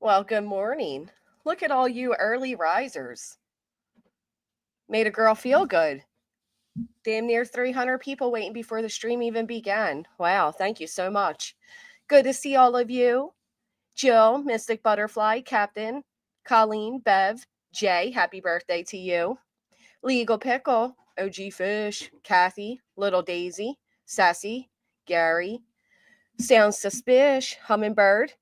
Well, good morning. Look at all you early risers. Made a girl feel good. Damn near 300 people waiting before the stream even began. Wow, thank you so much. Good to see all of you. Jill, Mystic Butterfly, Captain, Colleen, Bev, Jay, happy birthday to you. Legal Pickle, OG Fish, Kathy, Little Daisy, Sassy, Gary, Sounds Suspicious, Hummingbird,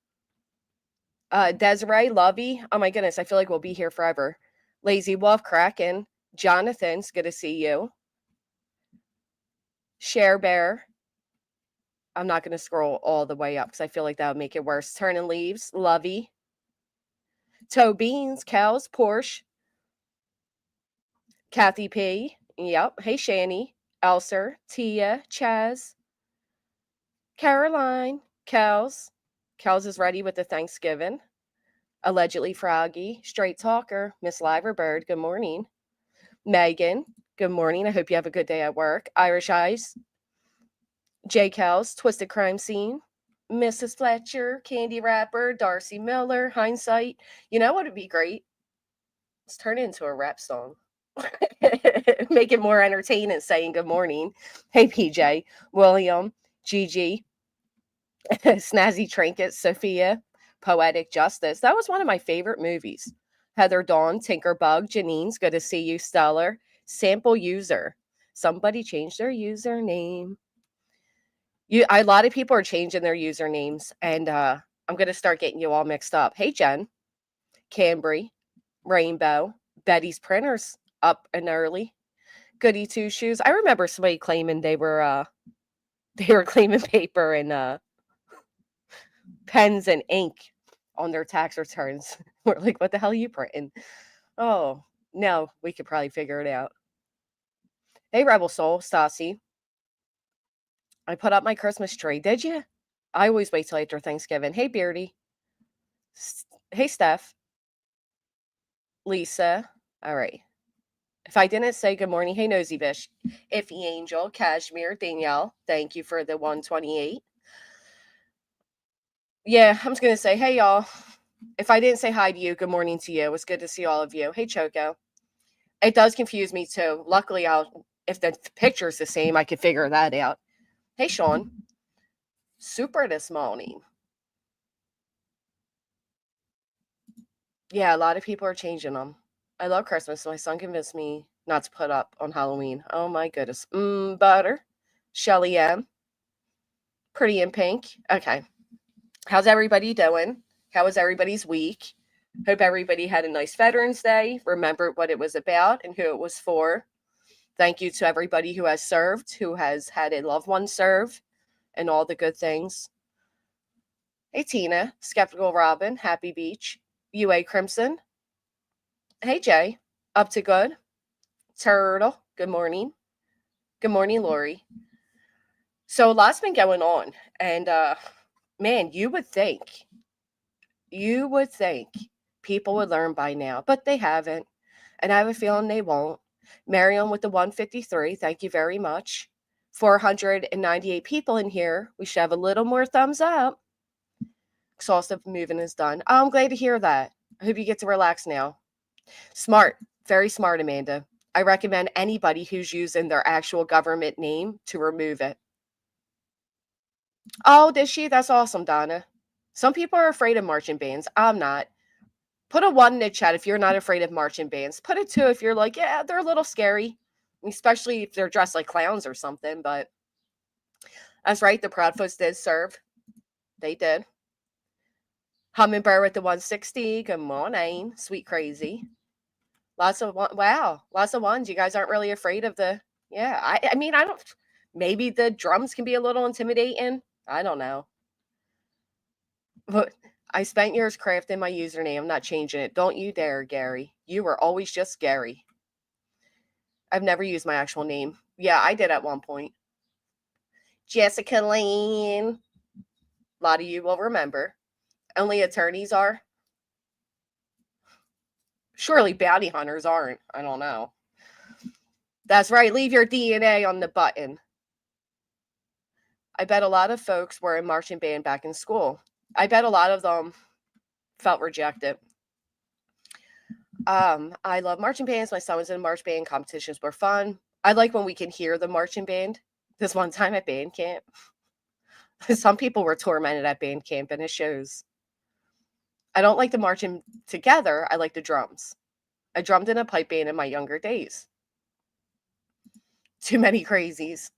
Desiree, Lovey. Oh my goodness, I feel like we'll be here forever. Lazy Wolf, Kraken, Jonathan's good to see you. Share Bear. I'm not going to scroll all the way up because I feel like that would make it worse. Turning Leaves, Lovey, Toe Beans, Cows, Porsche, Kathy P. Yep. Hey, Shani, Elser, Tia, Chaz, Caroline, Cows. Cows is ready with the Thanksgiving. Allegedly Froggy, Straight Talker, Miss Liverbird, good morning. Megan, good morning. I hope you have a good day at work. Irish Eyes, J. Cows, Twisted Crime Scene, Mrs. Fletcher, Candy Rapper, Darcy Miller, Hindsight. You know what would be great? Let's turn it into a rap song. Make it more entertaining saying good morning. Hey, PJ, William, Gigi, Snazzy Trinket, Sophia, Poetic Justice. That was one of my favorite movies. Heather Dawn, Tinkerbug, Janine's good to see you, Stellar, Sample User. Somebody changed their username. A lot of people are changing their usernames, and I'm gonna start getting you all mixed up. Hey, Jen, Cambry, Rainbow, Betty's Printers up and early. Goody Two Shoes. I remember somebody claiming they were claiming paper and pens and ink on their tax returns. We're like, what the hell are you printing? Oh, no, we could probably figure it out. Hey, Rebel Soul, Stassi. I put up my Christmas tree. Did you? I always wait till after Thanksgiving. Hey, Beardy. Hey, Steph. Lisa. All right. If I didn't say good morning, hey, Nosy Bish. Iffy Angel, Cashmere, Danielle. Thank you for the 128. Yeah, I'm just going to say, hey, y'all. If I didn't say hi to you, good morning to you. It was good to see all of you. Hey, Choco. It does confuse me too. Luckily, if the picture's the same, I could figure that out. Hey, Sean. Super this morning. Yeah, a lot of people are changing them. I love Christmas. My son convinced me not to put up on Halloween. Oh my goodness. Butter. Shelly M. Pretty in pink. Okay. How's everybody doing? How was everybody's week? Hope everybody had a nice Veterans Day. Remembered what it was about and who it was for. Thank you to everybody who has served, who has had a loved one serve, and all the good things. Hey, Tina, Skeptical Robin, Happy Beach, UA Crimson. Hey, Jay, up to good. Turtle, good morning. Good morning, Lori. So a lot's been going on, and man, you would think people would learn by now, but they haven't, and I have a feeling they won't. Marion with the 153, thank you very much. 498 people in here. We should have a little more thumbs up. Exhaustive moving is done. Oh, I'm glad to hear that. I hope you get to relax now. Smart. Very smart, Amanda. I recommend anybody who's using their actual government name to remove it. Oh, did she? That's awesome, Donna. Some people are afraid of marching bands. I'm not. Put a 1 in the chat if you're not afraid of marching bands. Put a 2 if you're like, yeah, they're a little scary, especially if they're dressed like clowns or something. But that's right. The Proudfoots did serve. They did. Hummingbird with the 160. Good morning. Sweet crazy. Lots of wow. Lots of ones. You guys aren't really afraid of the yeah. I mean, I don't maybe the drums can be a little intimidating. I don't know. But I spent years crafting my username. I'm not changing it. Don't you dare, Gary. You were always just Gary. I've never used my actual name. Yeah, I did at one point. Jessica Lane. A lot of you will remember. Only attorneys are. Surely bounty hunters aren't. I don't know. That's right. Leave your DNA on the button. I bet a lot of folks were in marching band back in school. I bet a lot of them Felt rejected. I love marching bands. My son was in a march band. Competitions were fun. I like when we can hear the marching band. This one time at band camp, some people were tormented at band camp and it shows. I don't like the marching together. I like the drums. I drummed in a pipe band in my younger days. Too many crazies.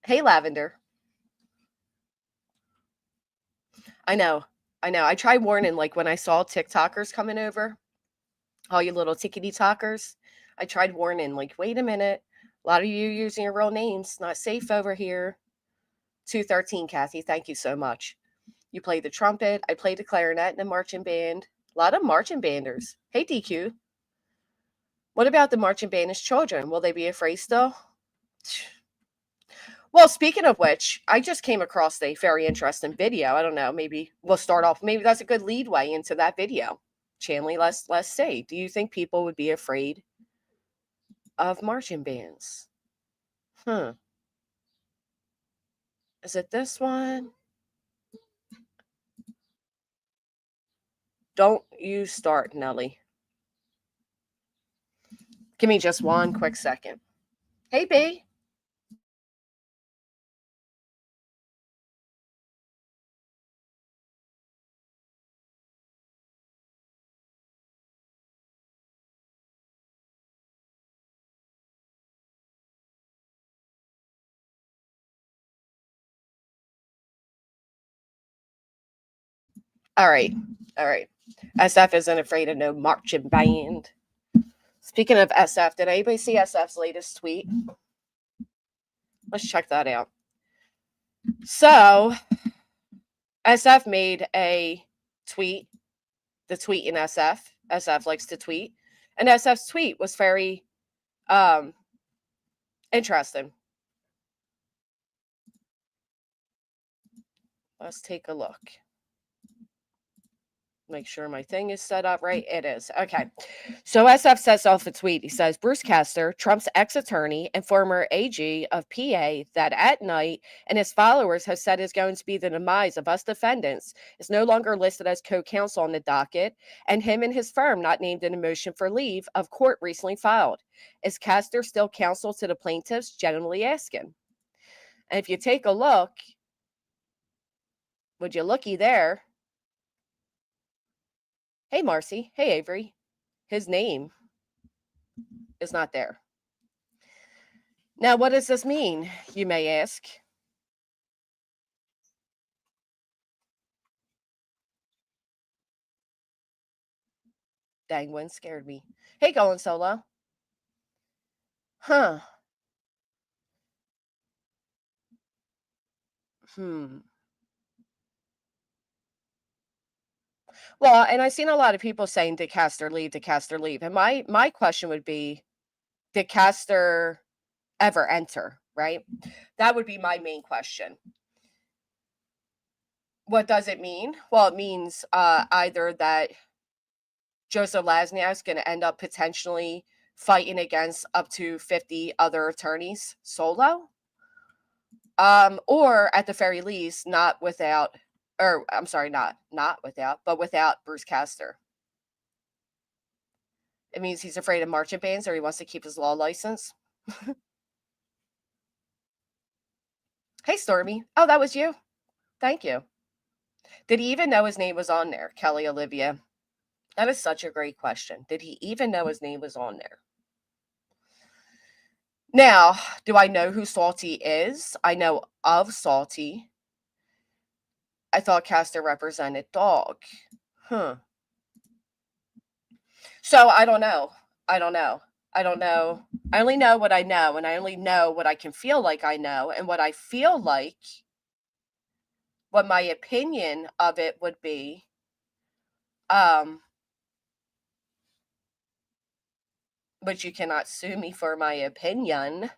Hey, Lavender. I know. I know. I tried warning, like when I saw TikTokers coming over, all you little tickety talkers. I tried warning, like, wait a minute. A lot of you using your real names. Not safe over here. 213, Kathy. Thank you so much. You played the trumpet. I played the clarinet in the marching band. A lot of marching banders. Hey, DQ. What about the marching band as children? Will they be afraid still? Well, speaking of which, I just came across a very interesting video. I don't know. Maybe we'll start off. Maybe that's a good lead way into that video. Chanley, let's say, do you think people would be afraid of marching bands? Is it this one? Don't you start, Nelly. Give me just one quick second. Hey, B. All right. All right. SF isn't afraid of no marching band. Speaking of SF, did anybody see SF's latest tweet? Let's check that out. So, SF made a tweet, the tweet in SF. SF likes to tweet. And SF's tweet was very interesting. Let's take a look. Make sure my thing is set up right. It is. Okay. So SF says off a tweet, he says, Bruce Castor, Trump's ex-attorney and former AG of PA, that at night and his followers have said is going to be the demise of us defendants, is no longer listed as co-counsel on the docket, and him and his firm not named in a motion for leave of court recently filed. Is Castor still counsel to the plaintiffs? Generally asking. And if you take a look, would you looky there? Hey, Marcy. Hey, Avery. His name is not there. Now, what does this mean, you may ask? Dang, one scared me. Hey, going solo. Huh. Well, and I've seen a lot of people saying, did Castor leave? Did Castor leave? And my question would be, did Castor ever enter? Right? That would be my main question. What does it mean? Well, it means either that Joseph Lasniak is going to end up potentially fighting against up to 50 other attorneys solo, or at the very least, not without, or I'm sorry, not without, but without Bruce Castor. It means he's afraid of marching bands, or he wants to keep his law license. Hey, Stormy. Oh, that was you. Thank you. Did he even know his name was on there, Kelly Olivia? That is such a great question. Did he even know his name was on there? Now, do I know who Salty is? I know of Salty. I thought Castor represented Dog. So I don't know. I don't know. I only know what I know, and I only know what I can feel like I know, and what I feel like, what my opinion of it would be. But you cannot sue me for my opinion.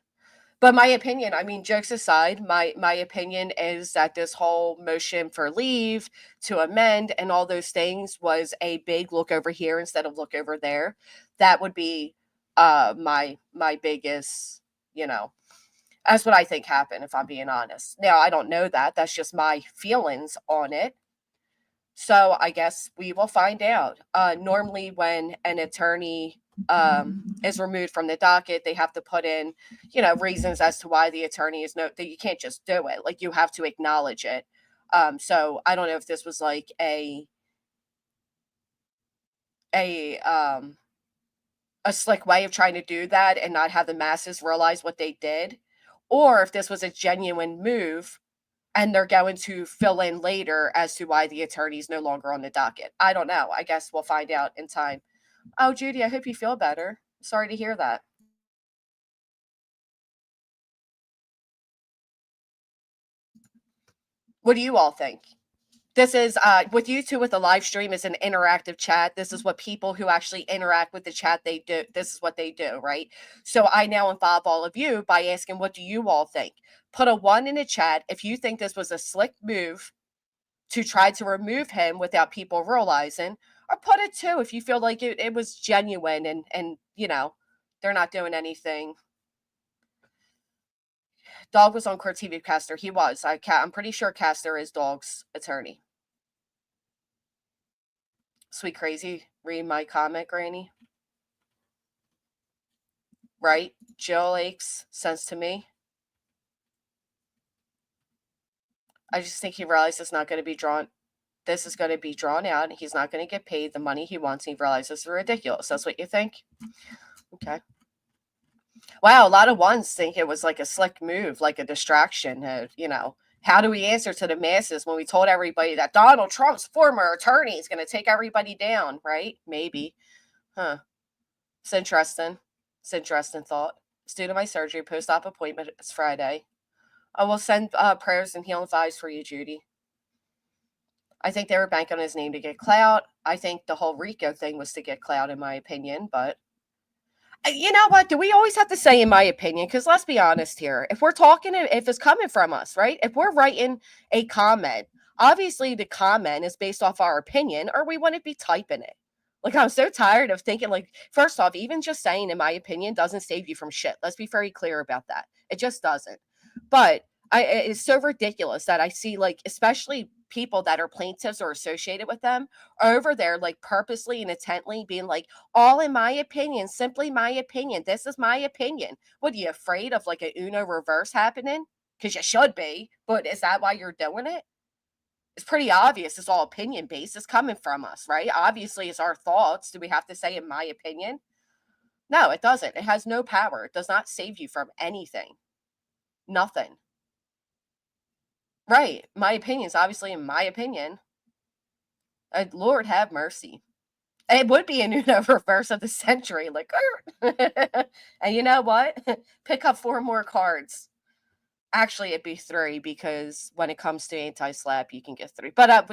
But my opinion, I mean, jokes aside, my opinion is that this whole motion for leave to amend and all those things was a big look over here instead of look over there. That would be my biggest, that's what I think happened, if I'm being honest. Now, I don't know that. That's just my feelings on it. So I guess we will find out. Normally, when an attorney is removed from the docket, they have to put in, reasons as to why the attorney is no. That you can't just do it. Like you have to acknowledge it. So I don't know if this was like a a slick way of trying to do that and not have the masses realize what they did, or if this was a genuine move and they're going to fill in later as to why the attorney's no longer on the docket. I don't know. I guess we'll find out in time. Oh, Judy, I hope you feel better. Sorry to hear that. What do you all think? This is with you two with the live stream is an interactive chat. This is what people who actually interact with the chat they do. This is what they do, right? So I now involve all of you by asking, what do you all think? Put a 1 in the chat if you think this was a slick move to try to remove him without people realizing, or put a 2 if you feel like it was genuine and they're not doing anything. Dog was on court TV with Castor. He was. I'm pretty sure Castor is Dog's attorney. Sweet crazy. Read my comment, Granny. Right? Jill Aches sense to me. I just think he realized it's not going to be drawn. This is going to be drawn out. He's not going to get paid the money he wants. He realizes it's ridiculous. That's what you think? Okay. Wow, a lot of ones think it was like a slick move, like a distraction. How do we answer to the masses when we told everybody that Donald Trump's former attorney is going to take everybody down, right? Maybe. Huh. It's interesting. It's interesting thought. It's due to my surgery. Post-op appointment. It's Friday. I will send prayers and healing vibes for you, Judy. I think they were banking on his name to get clout. I think the whole Rico thing was to get clout, in my opinion, but you know what? Do we always have to say, in my opinion? Because let's be honest here. If we're talking, if it's coming from us, right? If we're writing a comment, obviously the comment is based off our opinion, or we wouldn't be typing it. Like, I'm so tired of thinking, like, first off, even just saying, in my opinion, doesn't save you from shit. Let's be very clear about that. It just doesn't. But it's so ridiculous that I see, like, especially people that are plaintiffs or associated with them are over there, like, purposely and intently being like, all in my opinion, simply my opinion. This is my opinion. What are you afraid of, like a Uno reverse happening? Because you should be, but is that why you're doing it? It's pretty obvious it's all opinion based. It's coming from us, right? Obviously, it's our thoughts. Do we have to say, in my opinion? No, it doesn't. It has no power. It does not save you from anything. Nothing. Right. My opinion is obviously in my opinion. Lord have mercy. It would be a Uno reverse of the century, like, and you know what? Pick up 4 more cards. Actually, it'd be 3 because when it comes to anti-slap, you can get 3. But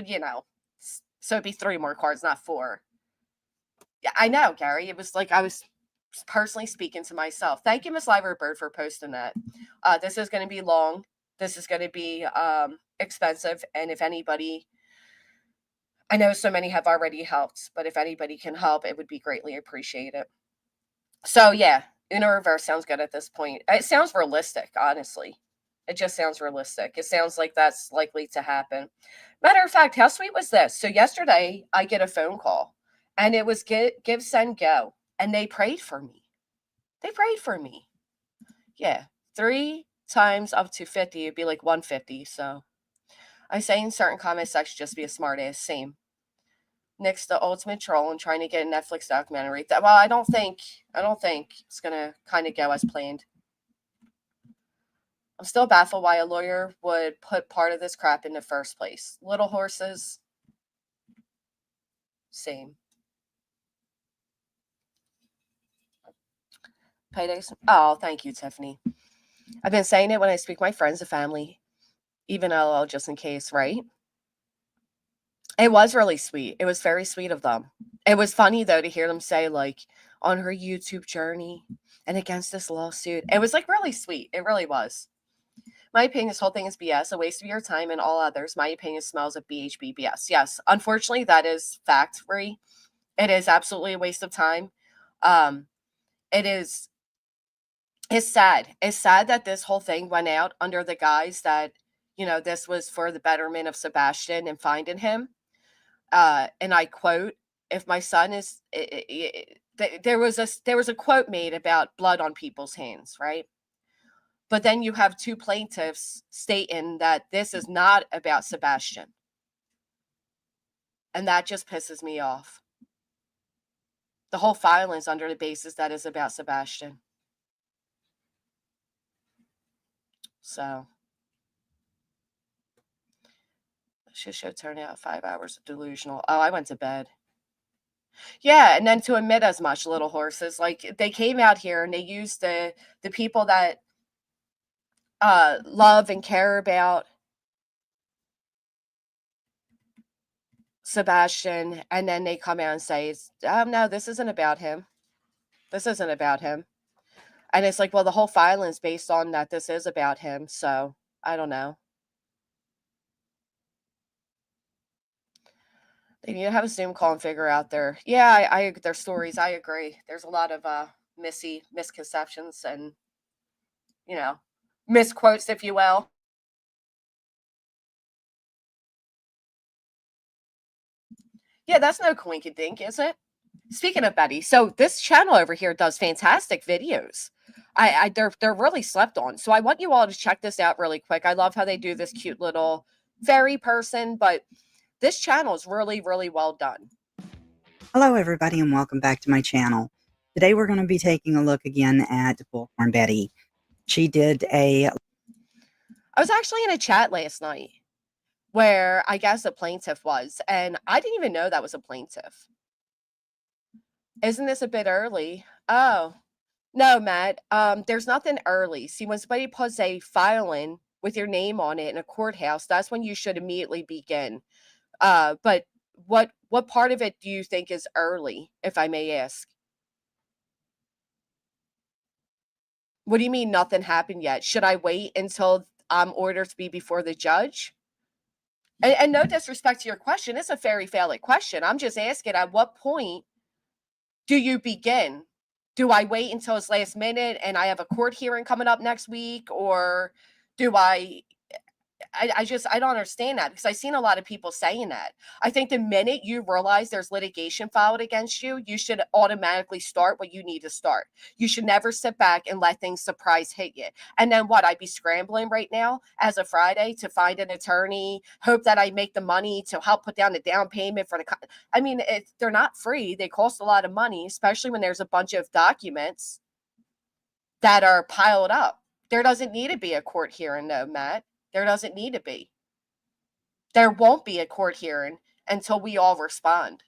so it'd be 3 more cards, not 4. Yeah, I know, Gary. It was like I was personally speaking to myself. Thank you, Miss Liver Bird, for posting that. This is going to be long. This is going to be expensive, and if anybody, I know so many have already helped, but if anybody can help, it would be greatly appreciated. So yeah, Uno reverse sounds good at this point. It sounds realistic, honestly. It just sounds realistic. It sounds like that's likely to happen. Matter of fact, how sweet was this? So yesterday I get a phone call and it was give, send, go. And they prayed for me. They prayed for me. Yeah. 3 times up to 50, it'd be like 150. So I say in certain comment sections, just be a smart ass. Same. Nick's the ultimate troll and trying to get a Netflix documentary. Well, I don't think it's gonna kind of go as planned. I'm still baffled why a lawyer would put part of this crap in the first place. Little horses, same. Paydays. Oh, thank you, Tiffany. I've been saying it when I speak to my friends and family, even LL, just in case, right? It was really sweet. It was very sweet of them. It was funny though to hear them say, like, on her YouTube journey and against this lawsuit. It was like really sweet. It really was. My opinion, this whole thing is BS, a waste of your time and all others. My opinion smells of BS. Yes, unfortunately, that is fact free. It is absolutely a waste of time. Um, it is. It's sad. It's sad that this whole thing went out under the guise that this was for the betterment of Sebastian and finding him. and I quote, if my son is, there was a quote made about blood on people's hands, right? But then you have two plaintiffs stating that this is not about Sebastian. And that just pisses me off. The whole filing is under the basis that is about Sebastian. So, shit show turnout 5 hours of delusional. Oh, I went to bed. Yeah, and then to admit as much, little horses. Like, they came out here and they used the people that love and care about Sebastian, and then they come out and say, no, this isn't about him. This isn't about him. And it's like, well, the whole filing is based on that this is about him. So I don't know. They need to have a Zoom call and figure out their, yeah, their stories. I agree. There's a lot of misconceptions and, misquotes, if you will. Yeah, that's no coinkydink, is it? Speaking of Betty, so this channel over here does fantastic videos. They're really slept on. So I want you all to check this out really quick. I love how they do this cute little fairy person, but this channel is really, really well done. Hello everybody and welcome back to my channel. Today we're going to be taking a look again at Bullhorn Betty. She did I was actually in a chat last night where I guess a plaintiff was, and I didn't even know that was a plaintiff. Isn't this a bit early? Oh, no, Matt. There's nothing early. See, when somebody puts a filing with your name on it in a courthouse, that's when you should immediately begin. But what part of it do you think is early, if I may ask? What do you mean nothing happened yet? Should I wait until I'm ordered to be before the judge? And no disrespect to your question, it's a very valid question. I'm just asking, at what point do you begin? Do I wait until it's last minute and I have a court hearing coming up next week? Or do I don't understand that, because I've seen a lot of people saying that. I think the minute you realize there's litigation filed against you, you should automatically start what you need to start. You should never sit back and let things surprise hit you. And then what? I'd be scrambling right now as a Friday to find an attorney, hope that I make the money to help put down the down payment for the. I mean, they're not free. They cost a lot of money, especially when there's a bunch of documents that are piled up. There doesn't need to be a court hearing, though, Matt. There doesn't need to be. There won't be a court hearing until we all respond.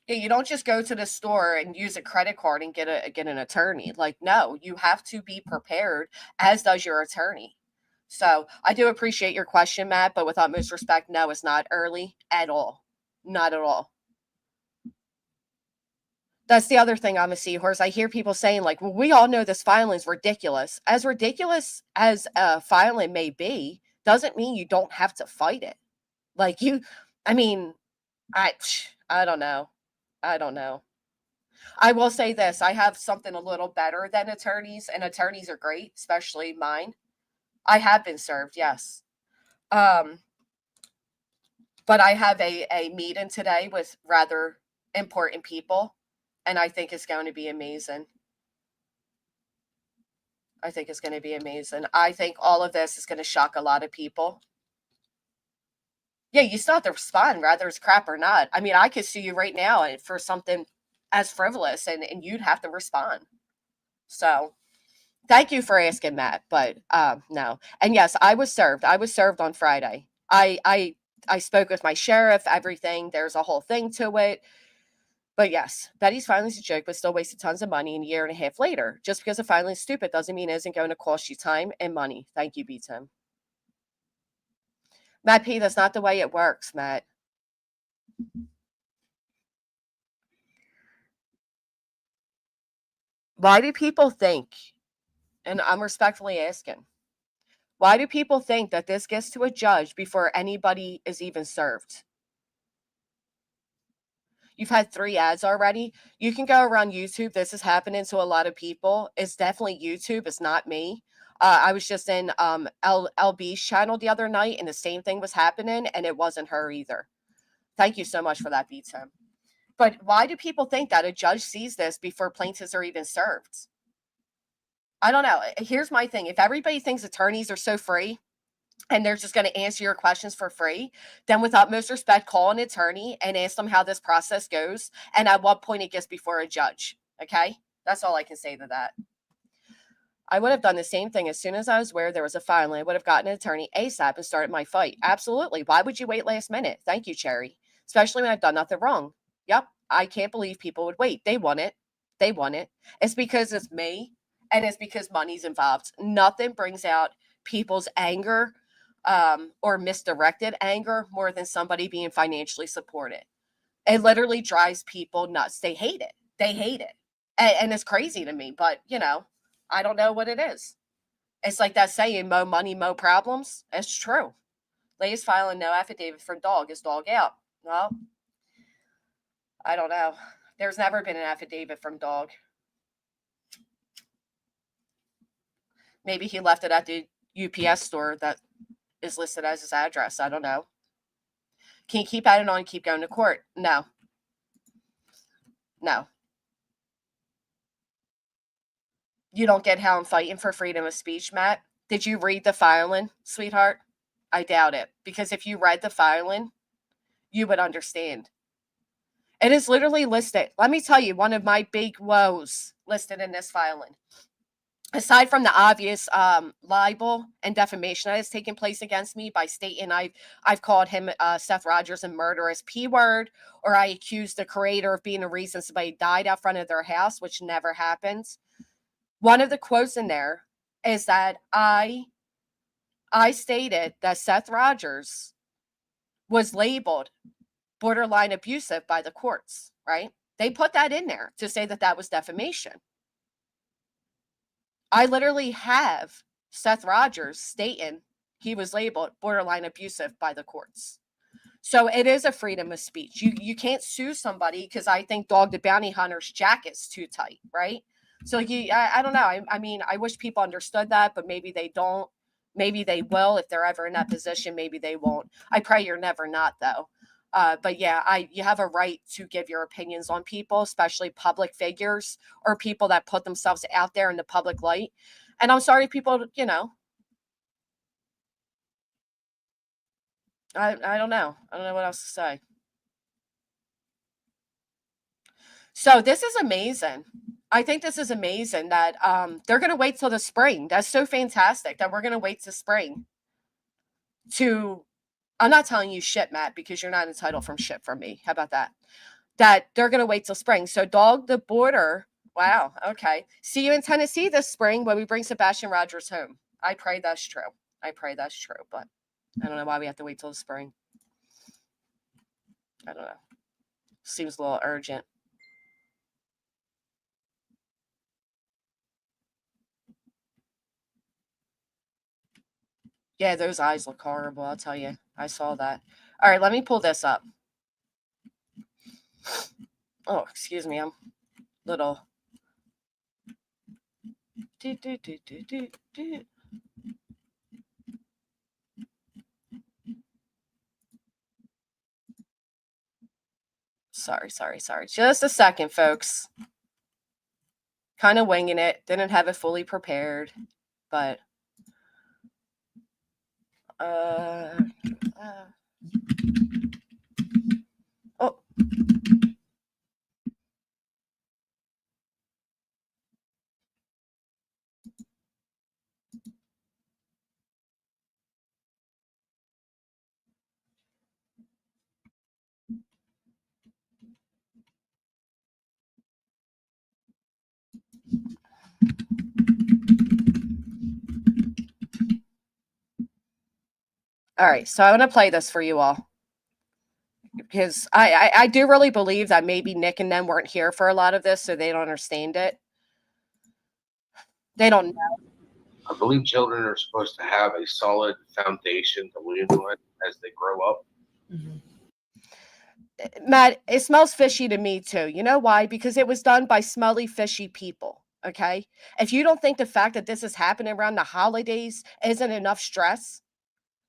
Yeah, you don't just go to the store and use a credit card and get an attorney. Like, no, you have to be prepared, as does your attorney. So I do appreciate your question, Matt, but with utmost respect, no, it's not early at all. Not at all. That's the other thing I'm a seahorse. I hear people saying, like, well, we all know this filing is ridiculous. As ridiculous as a filing may be, doesn't mean you don't have to fight it. Like, I mean, I don't know. I don't know. I will say this, I have something a little better than attorneys, and attorneys are great, especially mine. I have been served, yes. But I have a meeting today with rather important people, and I think it's going to be amazing. I think it's going to be amazing. I think all of this is going to shock a lot of people. Yeah, you still have to respond, whether it's crap or not. I mean, I could sue you right now for something as frivolous, and you'd have to respond. So thank you for asking that. But no. And yes, I was served. I was served on Friday. I spoke with my sheriff, everything. There's a whole thing to it. But yes, Betty's filing is a joke, but still wasted tons of money, and a year and a half later. Just because a filing is stupid doesn't mean it isn't going to cost you time and money. Thank you, B-Tim. Matt P, that's not the way it works, Matt. Why do people think, and I'm respectfully asking, why do people think that this gets to a judge before anybody is even served? You've had 3 ads already. You can go around YouTube. This is happening to a lot of people. It's definitely YouTube. It's not me. I was just in LB's channel the other night, and the same thing was happening, and it wasn't her either. Thank you so much for that, B-Tim. But why do people think that a judge sees this before plaintiffs are even served? I don't know. Here's my thing. If everybody thinks attorneys are so free and they're just going to answer your questions for free, then with utmost respect, call an attorney and ask them how this process goes and at what point it gets before a judge. Okay? That's all I can say to that. I would have done the same thing as soon as I was aware there was a filing. I would have gotten an attorney ASAP and started my fight. Absolutely. Why would you wait last minute? Thank you, Cherry. Especially when I've done nothing wrong. Yep. I can't believe people would wait. They want it. They want it. It's because it's me and it's because money's involved. Nothing brings out people's anger or misdirected anger more than somebody being financially supported. It literally drives people nuts. They hate it. They hate it. And it's crazy to me, but I don't know what it is. It's like that saying, mo money, mo problems. It's true. Latest filing, no affidavit from dog is dog out. Well, I don't know. There's never been an affidavit from dog. Maybe he left it at the UPS store that is listed as his address. I don't know. Can you keep adding on and keep going to court? No. No. You don't get how I'm fighting for freedom of speech, Matt. Did you read the filing, sweetheart? I doubt it. Because if you read the filing, you would understand. It is literally listed. Let me tell you, one of my big woes listed in this filing. Aside from the obvious libel and defamation that has taken place against me by stating I've called him Seth Rogers a murderous P-word, or I accused the creator of being the reason somebody died out front of their house, which never happened. One of the quotes in there is that I stated that Seth Rogers was labeled borderline abusive by the courts, right? They put that in there to say that that was defamation. I literally have Seth Rogers stating he was labeled borderline abusive by the courts. So it is a freedom of speech. You can't sue somebody because I think Dog the Bounty Hunter's jacket's too tight, right? So I don't know. I mean, I wish people understood that, but maybe they don't. Maybe they will if they're ever in that position. Maybe they won't. I pray you're never not, though. But yeah, you have a right to give your opinions on people, especially public figures or people that put themselves out there in the public light. And I'm sorry, people, I don't know. I don't know what else to say. So this is amazing. I think this is amazing that they're going to wait till the spring. That's so fantastic that we're going to wait to spring to. I'm not telling you shit, Matt, because you're not entitled from shit from me. How about that? That they're going to wait till spring. So Dog the Border. Wow. Okay. See you in Tennessee this spring when we bring Sebastian Rogers home. I pray that's true. I pray that's true, but I don't know why we have to wait till the spring. I don't know. Seems a little urgent. Yeah, those eyes look horrible, I'll tell you. I saw that. All right, let me pull this up. Oh, excuse me, I'm little. Sorry. Just a second, folks. Kind of winging it. Didn't have it fully prepared, but oh. All right, so I want to play this for you all because I do really believe that maybe Nick and them weren't here for a lot of this, so they don't understand it. They don't know. I believe children are supposed to have a solid foundation to lean on as they grow up. Mm-hmm. Matt, it smells fishy to me too. You know why? Because it was done by smelly, fishy people. Okay. If you don't think the fact that this is happening around the holidays isn't enough stress,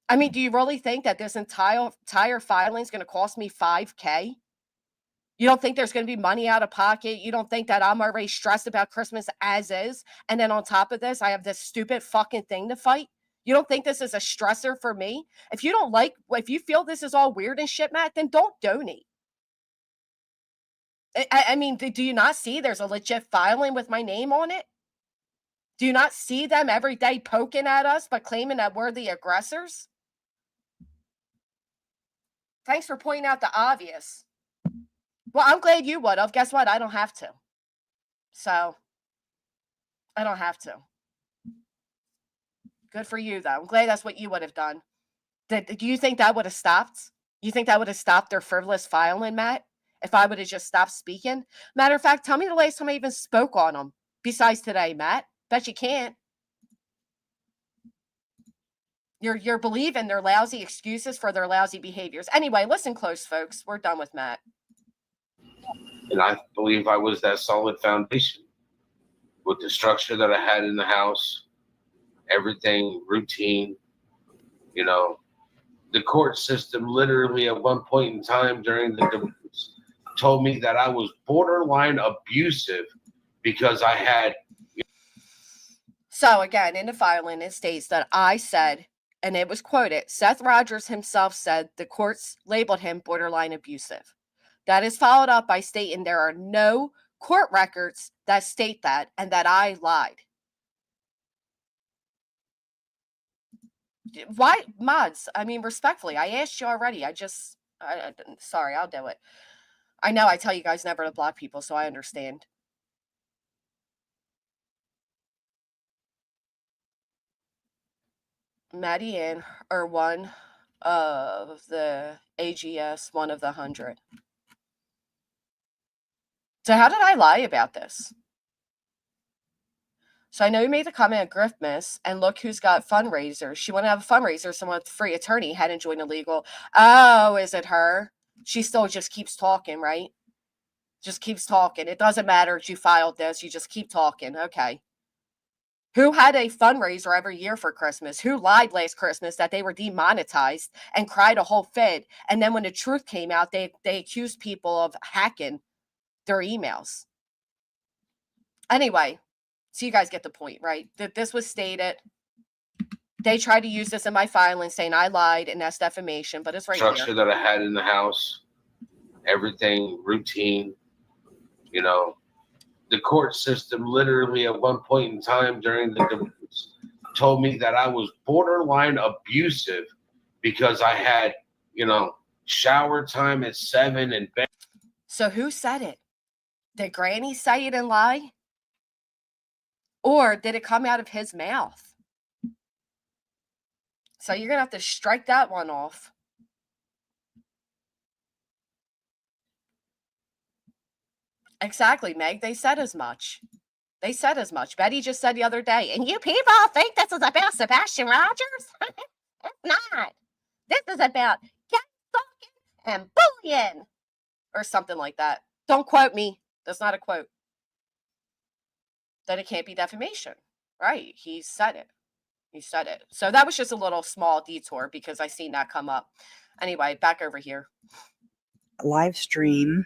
I mean, do you really think that this entire filing is going to cost me $5K? You don't think there's going to be money out of pocket? You don't think that I'm already stressed about Christmas as is? And then on top of this, I have this stupid fucking thing to fight? You don't think this is a stressor for me? If you feel this is all weird and shit, Matt, then don't donate. I mean, do you not see there's a legit filing with my name on it? Do you not see them every day poking at us but claiming that we're the aggressors? Thanks for pointing out the obvious. Well, I'm glad you would have. Guess what? I don't have to. So, I don't have to. Good for you, though. I'm glad that's what you would have done. Do you think that would have stopped? You think that would have stopped their frivolous filing, Matt? If I would have just stopped speaking? Matter of fact, tell me the last time I even spoke on them. Besides today, Matt. Bet you can't. You're believing their lousy excuses for their lousy behaviors. Anyway, listen close, folks. We're done with Matt. And I believe I was that solid foundation with the structure that I had in the house, everything routine. You know, the court system literally at one point in time during the divorce told me that I was borderline abusive because I had. So again, in the filing, it states that I said, and it was quoted, Seth Rogers himself said the courts labeled him borderline abusive. That is followed up by stating there are no court records that state that and that I lied. Why, mods? I mean, respectfully, I asked you already. Sorry, I'll do it. I know I tell you guys never to block people, so I understand. Maddie Ann are one of the AGS, one of the 100. So how did I lie about this? So I know you made the comment of Griftmas, and look who's got fundraisers. She wanted to have a fundraiser, someone with a free attorney hadn't joined illegal. Oh, is it her? She still just keeps talking, right? Just keeps talking. It doesn't matter if you filed this. You just keep talking. Okay. Who had a fundraiser every year for Christmas? Who lied last Christmas that they were demonetized and cried a whole fit? And then when the truth came out, they accused people of hacking their emails. Anyway, so you guys get the point, right? That this was stated. They tried to use this in my filing saying I lied and that's defamation, but it's right structure here. That I had in the house, everything routine. You know, the court system literally at one point in time during the divorce told me that I was borderline abusive because I had, shower time at 7 and bed. So who said it? Did Granny say it and lie? Or did it come out of his mouth? So you're going to have to strike that one off. Exactly, Meg. They said as much. They said as much. Betty just said the other day, and you people think this is about Sebastian Rogers? It's not. This is about cat stalking and bullying. Or something like that. Don't quote me. That's not a quote. Then it can't be defamation. Right. He said it. He said it. So that was just a little small detour because I seen that come up. Anyway, back over here. Live stream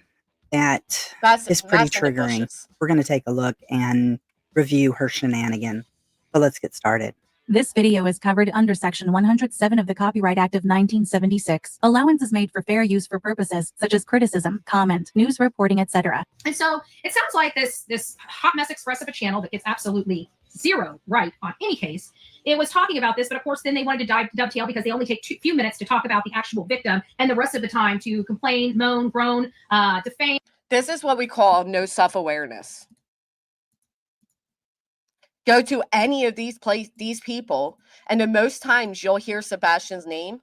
that is pretty triggering. We're going to take a look and review her shenanigan. But let's get started. This video is covered under Section 107 of the Copyright Act of 1976. Allowance is made for fair use for purposes such as criticism, comment, news reporting, etc. And so it sounds like this hot mess express of a channel that gets absolutely zero right on any case. It was talking about this, but of course then they wanted to dovetail because they only take few minutes to talk about the actual victim and the rest of the time to complain, moan, groan, defame. This is what we call no self-awareness. Go to any of these people, and the most times you'll hear Sebastian's name,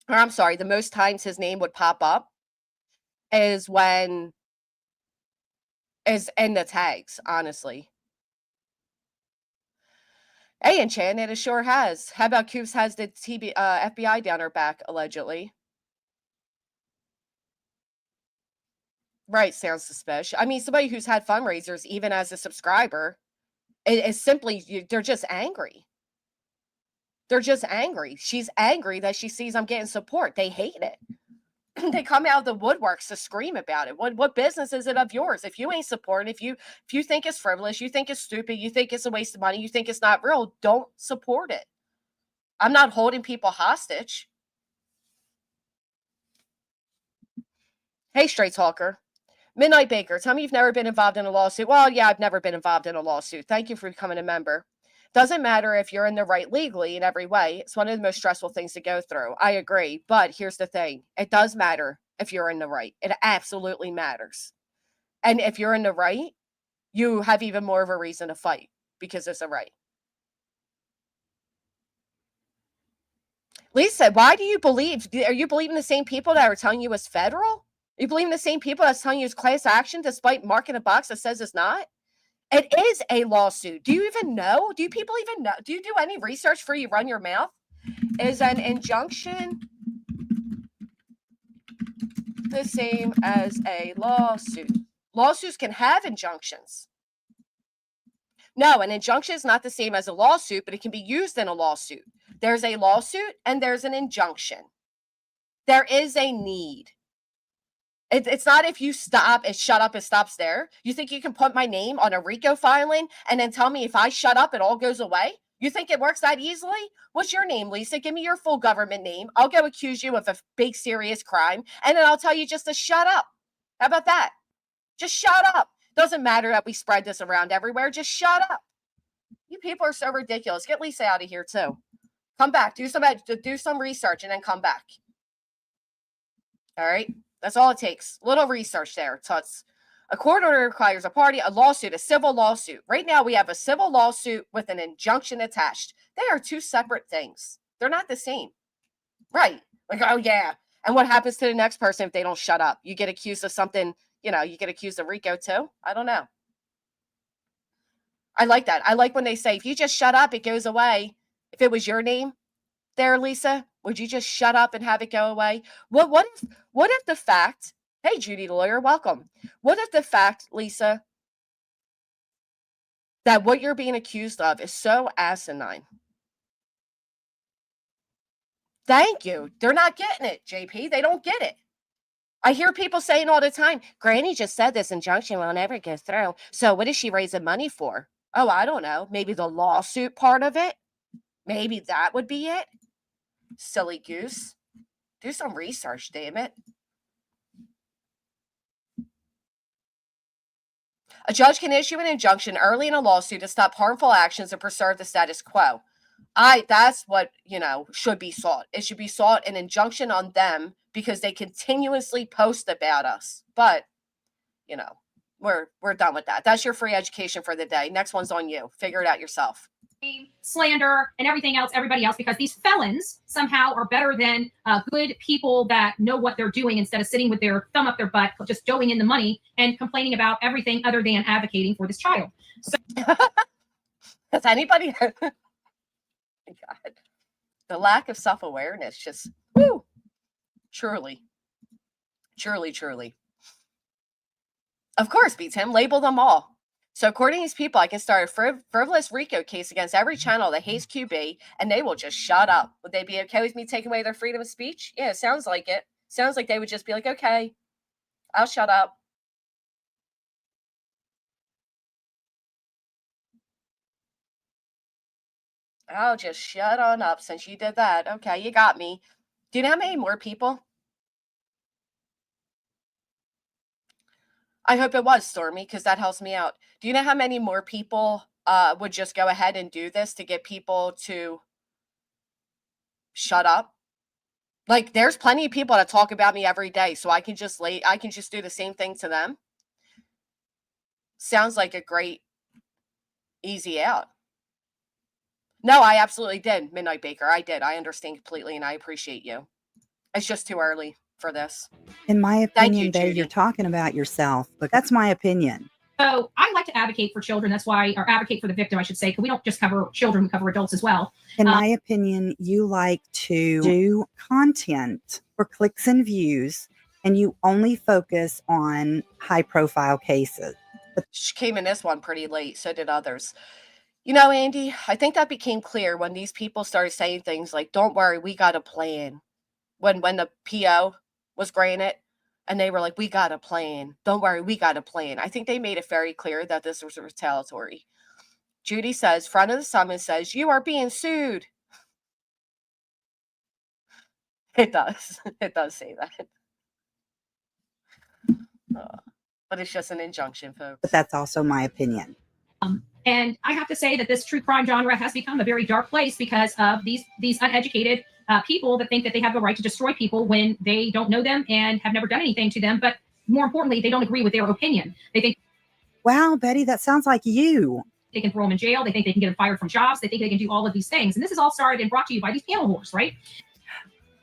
or I'm sorry, the most times his name would pop up is in the tags, honestly. Hey, Enchanted, it sure has. How about Coops has the FBI down her back, allegedly? Right, sounds suspicious. I mean, somebody who's had fundraisers, even as a subscriber, is simply, they're just angry. They're just angry. She's angry that she sees I'm getting support. They hate it. They come out of the woodworks to scream about it. What business is it of yours? If you ain't supporting, if you think it's frivolous, you think it's stupid, you think it's a waste of money, you think it's not real, don't support it. I'm not holding people hostage. Hey, straight talker. Midnight Baker, tell me you've never been involved in a lawsuit. Well, yeah, I've never been involved in a lawsuit. Thank you for becoming a member. Doesn't matter if you're in the right legally in every way. It's one of the most stressful things to go through. I agree. But here's the thing. It does matter if you're in the right. It absolutely matters. And if you're in the right, you have even more of a reason to fight because it's a right. Lisa, why do you believe? Are you believing the same people that are telling you it's federal? You believe in the same people that's telling you it's class action despite marking a box that says it's not? It is a lawsuit. Do you even know? Do people even know? Do you do any research before you run your mouth? Is an injunction the same as a lawsuit? Lawsuits can have injunctions. No, an injunction is not the same as a lawsuit, but it can be used in a lawsuit. There's a lawsuit and there's an injunction. There is a need. It's not if you stop and shut up, it stops there. You think you can put my name on a RICO filing and then tell me if I shut up, it all goes away? You think it works that easily? What's your name, Lisa? Give me your full government name. I'll go accuse you of a big, serious crime, and then I'll tell you just to shut up. How about that? Just shut up. Doesn't matter that we spread this around everywhere. Just shut up. You people are so ridiculous. Get Lisa out of here, too. Come back. Do some research, and then come back. All right? That's all it takes. Little research there. So it's a court order requires a party, a lawsuit, a civil lawsuit. Right now, we have a civil lawsuit with an injunction attached. They are two separate things. They're not the same. Right. Like, oh, yeah. And what happens to the next person if they don't shut up? You get accused of something, you get accused of RICO too? I don't know. I like that. I like when they say, if you just shut up, it goes away. If it was your name there, Lisa, would you just shut up and have it go away? What if the fact, hey, Judy the lawyer, welcome. What if the fact, Lisa, that what you're being accused of is so asinine? Thank you. They're not getting it, JP. They don't get it. I hear people saying all the time, Granny just said this injunction will never go through. So what is she raising money for? Oh, I don't know. Maybe the lawsuit part of it? Maybe that would be it? Silly goose. Do some research, damn it. A judge can issue an injunction early in a lawsuit to stop harmful actions and preserve the status quo. That's what, should be sought. It should be sought an injunction on them because they continuously post about us. But, we're done with that. That's your free education for the day. Next one's on you. Figure it out yourself. Slander and everything else, everybody else, because these felons somehow are better than good people that know what they're doing instead of sitting with their thumb up their butt, just doling in the money and complaining about everything other than advocating for this child. So, does anybody? God, the lack of self-awareness, just woo. Truly. Of course, beats him. Label them all. So according to these people, I can start a frivolous RICO case against every channel that hates QB, and they will just shut up. Would they be okay with me taking away their freedom of speech? Yeah, it sounds like it. Sounds like they would just be like, okay, I'll shut up. I'll just shut on up since you did that. Okay, you got me. Do you know how many more people? I hope it was, Stormy, because that helps me out. Do you know how many more people would just go ahead and do this to get people to shut up? Like, there's plenty of people that talk about me every day, so I can just do the same thing to them. Sounds like a great, easy out. No, I absolutely did, Midnight Baker. I did. I understand completely, and I appreciate you. It's just too early for this. In my opinion, Betty, you're talking about yourself, but that's my opinion. So I like to advocate for children. That's why, or advocate for the victim, I should say, because we don't just cover children, we cover adults as well. In my opinion, you like to do content for clicks and views, and you only focus on high profile cases. She came in this one pretty late, so did others. You know, Andy, I think that became clear when these people started saying things like, don't worry, we got a plan. When the PO was granted, and they were like, we got a plan. Don't worry, we got a plan. I think they made it very clear that this was retaliatory. Judy says, front of the summons says, you are being sued. It does. It does say that. But it's just an injunction, folks. But that's also my opinion. And I have to say that this true crime genre has become a very dark place because of these uneducated people that think that they have the right to destroy people when they don't know them and have never done anything to them. But more importantly, they don't agree with their opinion. They think, wow, Betty, that sounds like you. They can throw them in jail. They think they can get them fired from jobs. They think they can do all of these things. And this is all started and brought to you by these panel whores, right?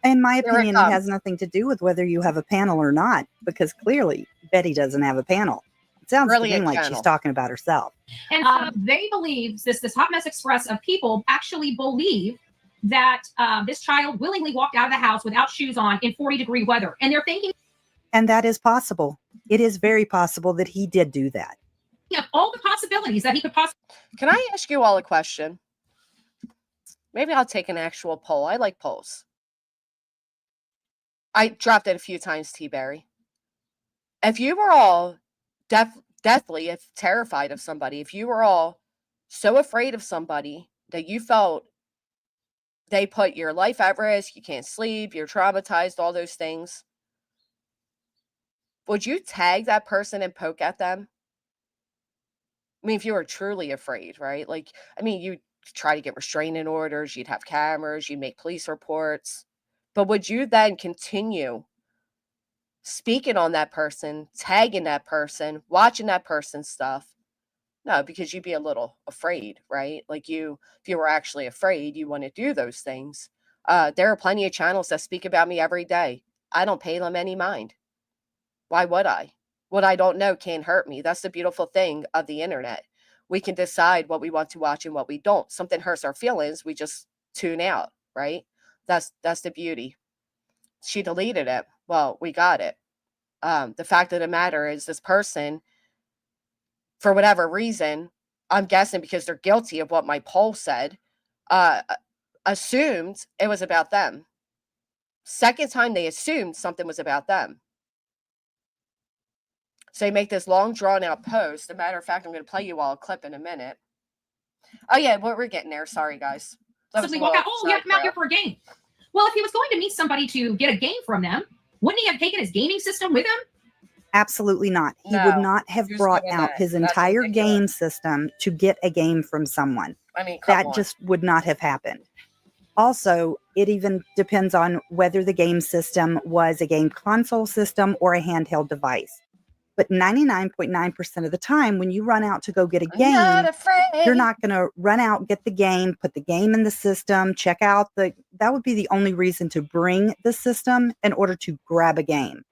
In my opinion, it has nothing to do with whether you have a panel or not, because clearly Betty doesn't have a panel. It sounds really to me like she's talking about herself. And they believe, this Hot Mess Express of people actually believe that this child willingly walked out of the house without shoes on in 40-degree weather. And they're thinking. And that is possible. It is very possible that he did do that. Of all the possibilities that he could possibly. Can I ask you all a question? Maybe I'll take an actual poll. I like polls. I dropped it a few times, T-Berry. If you were all deathly terrified of somebody, if you were all so afraid of somebody that you felt they put your life at risk, you can't sleep, you're traumatized, all those things, would you tag that person and poke at them? I mean, if you were truly afraid, right? Like, I mean, you'd try to get restraining orders, you'd have cameras, you'd make police reports. But would you then continue speaking on that person, tagging that person, watching that person's stuff? No, because you'd be a little afraid, right? Like if you were actually afraid, you want to do those things. There are plenty of channels that speak about me every day. I don't pay them any mind. Why would I? What I don't know can't hurt me. That's the beautiful thing of the internet. We can decide what we want to watch and what we don't. Something hurts our feelings, we just tune out, right? That's the beauty. She deleted it. Well, we got it. The fact of the matter is this person, for whatever reason, I'm guessing because they're guilty of what my poll said, assumed it was about them. Second time they assumed something was about them. So they make this long drawn out post. As a matter of fact, I'm going to play you all a clip in a minute. Oh yeah, we're getting there. Sorry, guys. Walk out. Oh, yeah, come out here for a game. Well, if he was going to meet somebody to get a game from them, wouldn't he have taken his gaming system with him? Absolutely not. He would not have brought out his entire game system to get a game from someone. I mean, that just would not have happened. Also, it even depends on whether the game system was a game console system or a handheld device. But 99.9% of the time, when you run out to go get a game, you're not going to run out, get the game, put the game in the system, check out that would be the only reason to bring the system in order to grab a game.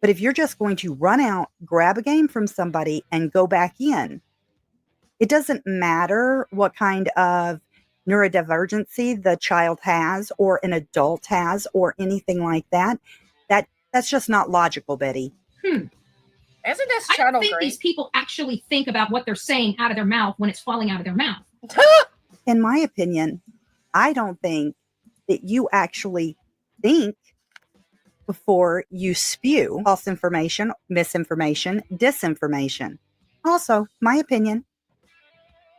But if you're just going to run out, grab a game from somebody and go back in, it doesn't matter what kind of neurodivergency the child has or an adult has or anything like that. That's just not logical, Betty. Isn't this I channel don't think great? These people actually think about what they're saying out of their mouth when it's falling out of their mouth. In my opinion, I don't think that you actually think before you spew false information, misinformation, disinformation. Also, my opinion.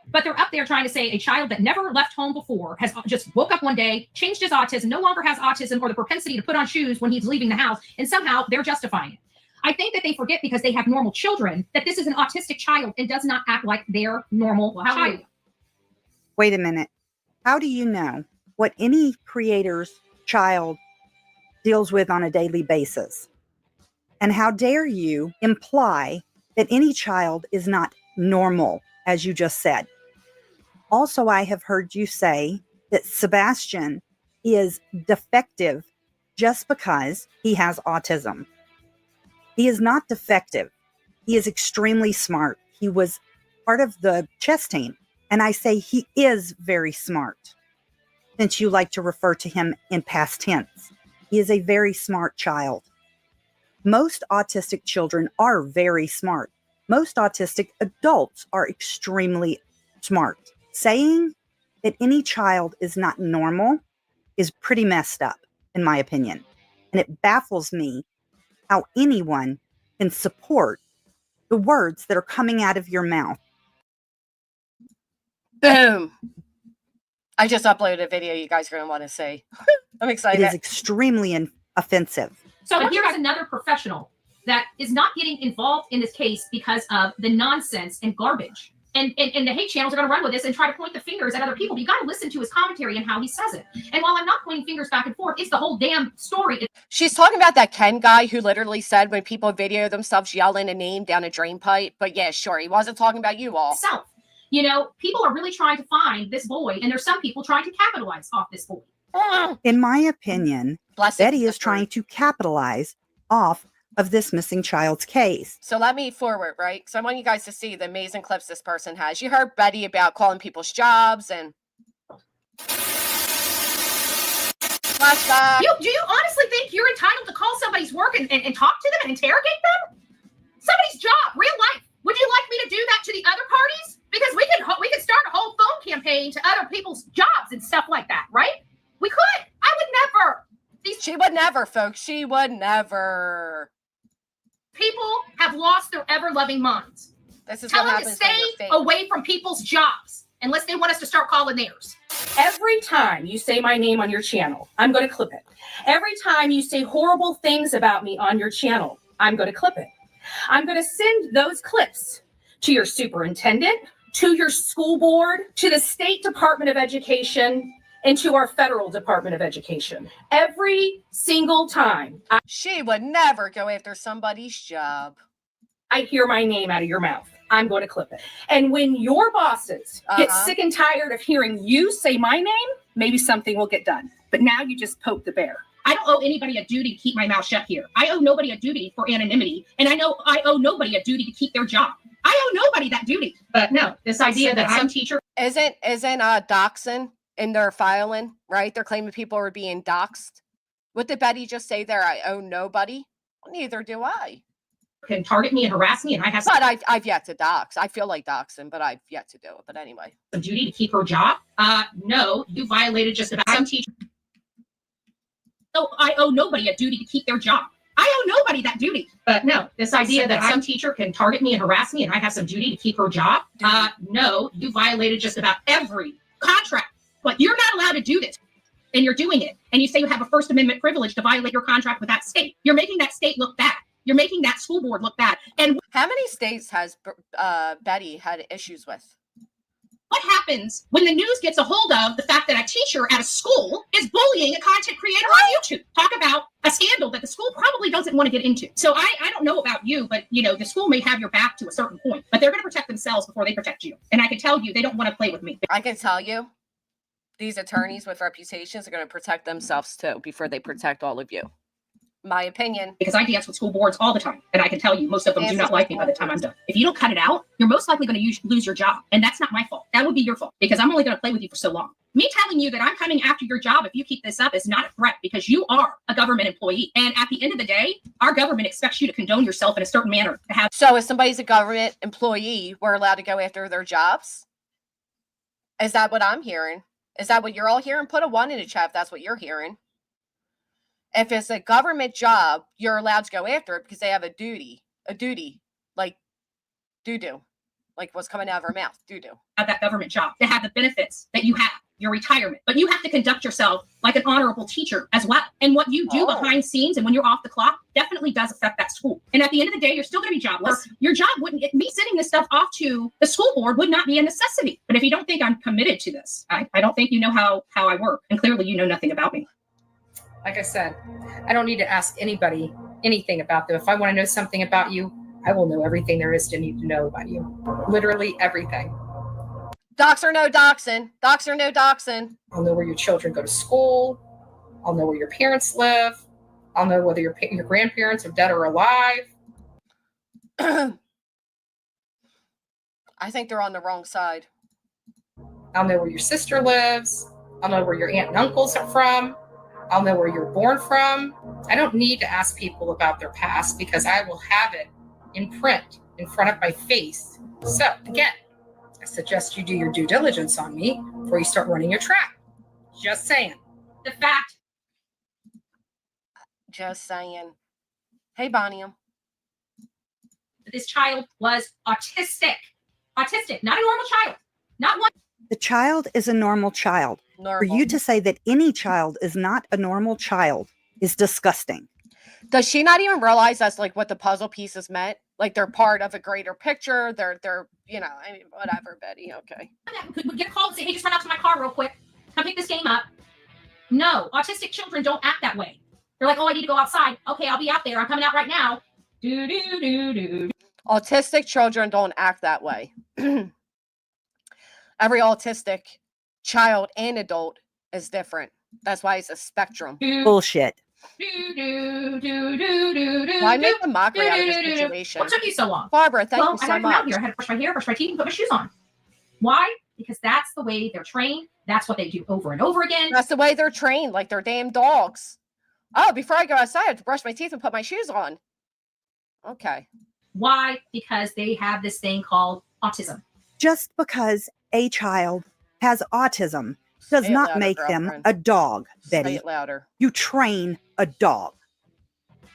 But they're up there trying to say a child that never left home before has just woke up one day, changed his autism, no longer has autism or the propensity to put on shoes when he's leaving the house, and somehow they're justifying it. I think that they forget, because they have normal children, that this is an autistic child and does not act like their normal child. Wait a minute. How do you know what any creator's child deals with on a daily basis? And how dare you imply that any child is not normal, as you just said? Also, I have heard you say that Sebastian is defective just because he has autism. He is not defective. He is extremely smart. He was part of the chess team. And I say he is very smart, since you like to refer to him in past tense. He is a very smart child. Most autistic children are very smart. Most autistic adults are extremely smart. Saying that any child is not normal is pretty messed up, in my opinion. And it baffles me how anyone can support the words that are coming out of your mouth. Boom. I just uploaded a video you guys are going to want to see. I'm excited. It is extremely offensive. So here's another professional that is not getting involved in this case because of the nonsense and garbage. And the hate channels are going to run with this and try to point the fingers at other people. But you got to listen to his commentary and how he says it. And while I'm not pointing fingers back and forth, it's the whole damn story. She's talking about that Ken guy who literally said when people video themselves yelling a name down a drain pipe. But yeah, sure, he wasn't talking about you all. Itself. You know, people are really trying to find this boy, and there's some people trying to capitalize off this boy. In my opinion, Betty is trying to capitalize off of this missing child's case. So let me forward, right? So I want you guys to see the amazing clips this person has. You heard Betty about calling people's jobs and flashback. Do you honestly think you're entitled to call somebody's work and talk to them and interrogate them? Somebody's job, real life. Would you like me to do that to the other parties? Because we could start a whole phone campaign to other people's jobs and stuff like that, right? We could. I would never. She would never, folks. She would never. People have lost their ever-loving minds. This is Tell what them to happens stay away from people's jobs unless they want us to start calling theirs. Every time you say my name on your channel, I'm going to clip it. Every time you say horrible things about me on your channel, I'm going to clip it. I'm going to send those clips to your superintendent, to your school board, to the State Department of Education, and to our federal Department of Education. Every single time she would never go after somebody's job. I hear my name out of your mouth, I'm going to clip it. And when your bosses get sick and tired of hearing you say my name, maybe something will get done. But now you just poke the bear. I don't owe anybody a duty to keep my mouth shut here. I owe nobody a duty for anonymity. And I know I owe nobody a duty to keep their job. I owe nobody that duty. But no, this idea that some teacher isn't doxing in their filing, right? They're claiming people are being doxed. What did Betty just say there? I owe nobody. Well, neither do I. Can target me and harass me, and I have. But I've yet to dox. I feel like doxing, but I've yet to do it. But anyway, some duty to keep her job. No, you violated just about some teacher. So I owe nobody a duty to keep their job. I owe nobody that duty. But no, this idea that some teacher can target me and harass me and I have some duty to keep her job. No, you violated just about every contract. But you're not allowed to do this. And you're doing it. And you say you have a First Amendment privilege to violate your contract with that state. You're making that state look bad. You're making that school board look bad. And how many states has Betty had issues with? What happens when the news gets a hold of the fact that a teacher at a school is bullying a content creator on YouTube? Talk about a scandal that the school probably doesn't want to get into. So I don't know about you, but you know, the school may have your back to a certain point, but they're going to protect themselves before they protect you. And I can tell you, they don't want to play with me. I can tell you, these attorneys with reputations are going to protect themselves too before they protect all of you. My opinion. Because I dance with school boards all the time. And I can tell you, most of them do not like me by the time I'm done. If you don't cut it out, you're most likely going to lose your job. And that's not my fault. That would be your fault because I'm only going to play with you for so long. Me telling you that I'm coming after your job if you keep this up is not a threat because you are a government employee. And at the end of the day, our government expects you to condone yourself in a certain manner. So if somebody's a government employee, we're allowed to go after their jobs? Is that what I'm hearing? Is that what you're all hearing? Put a 1 in the chat if that's what you're hearing. If it's a government job, you're allowed to go after it because they have a duty, like doo-doo, like what's coming out of our mouth, doo-doo. At that government job to have the benefits that you have, your retirement, but you have to conduct yourself like an honorable teacher as well. And what you do behind scenes and when you're off the clock definitely does affect that school. And at the end of the day, you're still going to be jobless. Your job wouldn't, me sending this stuff off to the school board would not be a necessity. But if you don't think I'm committed to this, I don't think you know how I work. And clearly you know nothing about me. Like I said, I don't need to ask anybody anything about them. If I want to know something about you, I will know everything there is to need to know about you. Literally everything. Docs or no doxing. Docs or no doxing. I'll know where your children go to school. I'll know where your parents live. I'll know whether your grandparents are dead or alive. I think they're on the wrong side. I'll know where your sister lives. I'll know where your aunt and uncles are from. I'll know where you're born from. I don't need to ask people about their past because I will have it in print in front of my face. So again, I suggest you do your due diligence on me before you start running your trap. Just saying. The fact Just saying. Hey, Bonnie. that this child was autistic, not a normal child, not one. The child is a normal child. Normal. For you to say that any child is not a normal child is disgusting. Does she not even realize that's like what the puzzle pieces meant? Like they're part of a greater picture. They're you know, I mean, whatever, Betty. Okay. Could get a call and say, hey, just run out to my car real quick. Come pick this game up. No, autistic children don't act that way. They're like, oh, I need to go outside. Okay, I'll be out there. I'm coming out right now. Do, do, do, do. Autistic children don't act that way. Every autistic child and adult is different. That's why it's a spectrum. Bullshit. Why make a mockery out of this situation? What took you so long? Barbara, thank Well, you so I got to come much. out here. I had to brush my hair, brush my teeth, and put my shoes on. Why? Because that's the way they're trained. That's what they do over and over again. That's the way they're trained, like they're damn dogs. Oh, before I go outside, I have to brush my teeth and put my shoes on. Okay. Why? Because they have this thing called autism. Just because a child has autism does Say it not louder, make them girlfriend. a dog, Say Betty. it louder. You train a dog,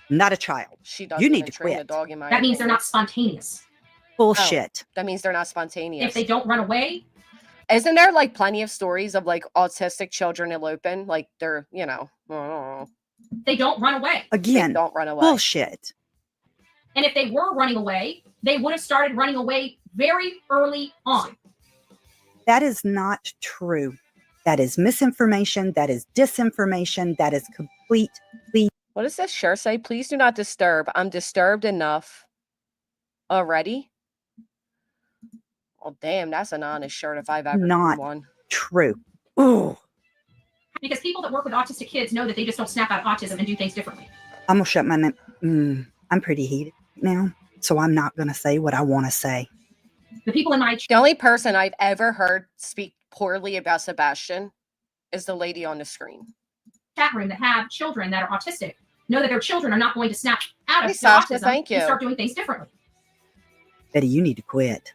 not a child. She doesn't You need even to train a quit. dog in my That means they're opinion. not spontaneous. Bullshit. That means they're not spontaneous. If they don't run away, Isn't there like plenty of stories of like autistic children eloping? Like they're, you know, oh, they don't run away. they Again, don't run away. bullshit. And if they were running away, they would have started running away very early on. That is not true. That is misinformation. That is disinformation. That is complete. What does this shirt say? Please do not disturb. I'm disturbed enough already. Oh, damn, that's an honest shirt if I've ever Not seen one. True. Ooh, Because people that work with autistic kids know that they just don't snap out of autism and do things differently. I'm gonna shut my mouth. I'm pretty heated now, so I'm not gonna say what I want to say. The people in my The only person I've ever heard speak poorly about Sebastian is the lady on the screen. chat room that have children that are autistic know that their children are not going to snap out of Hey, their Sasha, autism thank you. and start doing things differently. Betty, you need to quit.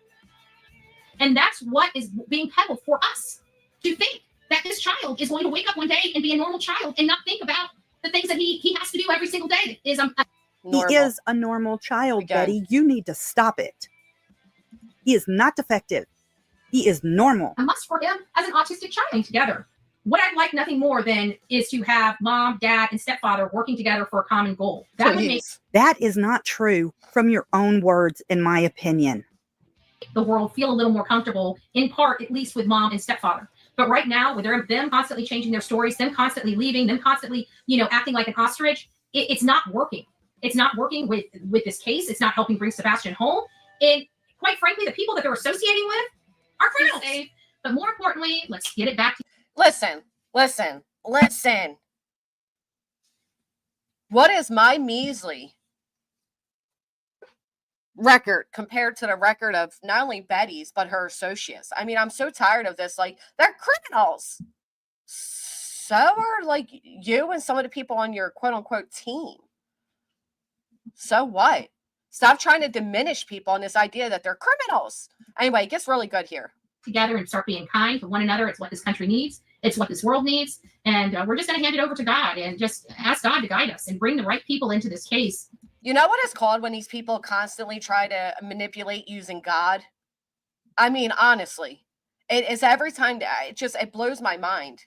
And that's what is being peddled for us to think that this child is going to wake up one day and be a normal child and not think about the things that he has to do every single day. Is Normal. He is a normal child, Again. Betty. You need to stop it. He is not defective. He is normal. a must for him as an autistic child together. What I'd like nothing more than is to have mom, dad, and stepfather working together for a common goal. That would make Please. That is not true from your own words, in my opinion. the world feel a little more comfortable, in part, at least with mom and stepfather. But right now, with them constantly changing their stories, them constantly leaving, them constantly, acting like an ostrich, it's not working. It's not working with this case. It's not helping bring Sebastian home. And quite frankly, the people that they're associating with are criminals. But more importantly, let's get it back to Listen. What is my measly record compared to the record of not only Betty's, but her associates? I mean, I'm so tired of this. Like, they're criminals. So are like you and some of the people on your quote unquote team. So what? Stop trying to diminish people on this idea that they're criminals. Anyway, it gets really good here. together and start being kind to one another. It's what this country needs. It's what this world needs. And we're just going to hand it over to God and just ask God to guide us and bring the right people into this case. You know what it's called when these people constantly try to manipulate using God? I mean, honestly, it's every time it blows my mind.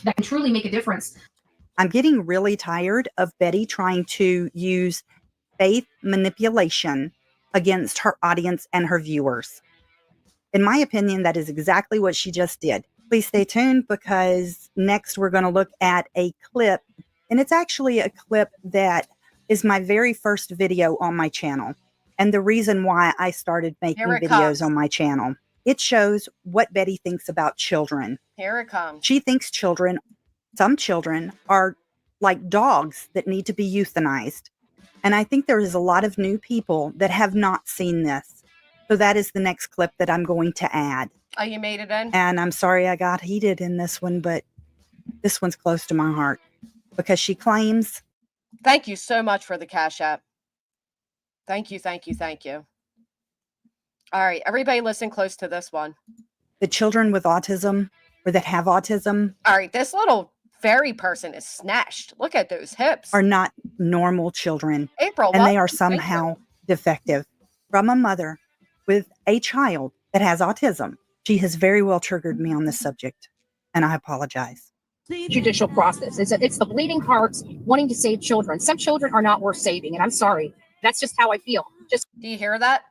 That can truly make a difference. I'm getting really tired of Betty trying to use faith manipulation against her audience and her viewers. In my opinion, that is exactly what she just did. Please stay tuned because next we're going to look at a clip, and it's actually a clip that is my very first video on my channel and the reason why I started making Here it videos comes. on my channel. It shows what Betty thinks about children. Here it comes. She thinks some children are like dogs that need to be euthanized. And I think there is a lot of new people that have not seen this. So that is the next clip that I'm going to add. Oh, you made it in? And I'm sorry I got heated in this one, but This one's close to my heart because she claims Thank you so much for the Cash App. Thank you, thank you, thank you. All right, everybody listen close to this one. the children with autism or that have autism All right, this little fairy person is snatched. Look at those hips. are not normal children, April, and they welcome. are Thank you. somehow defective. From a mother with a child that has autism, she has very well triggered me on this subject, and I apologize. Judicial process. It's the bleeding hearts wanting to save children. Some children are not worth saving, and I'm sorry. That's just how I feel. Just Do you hear that?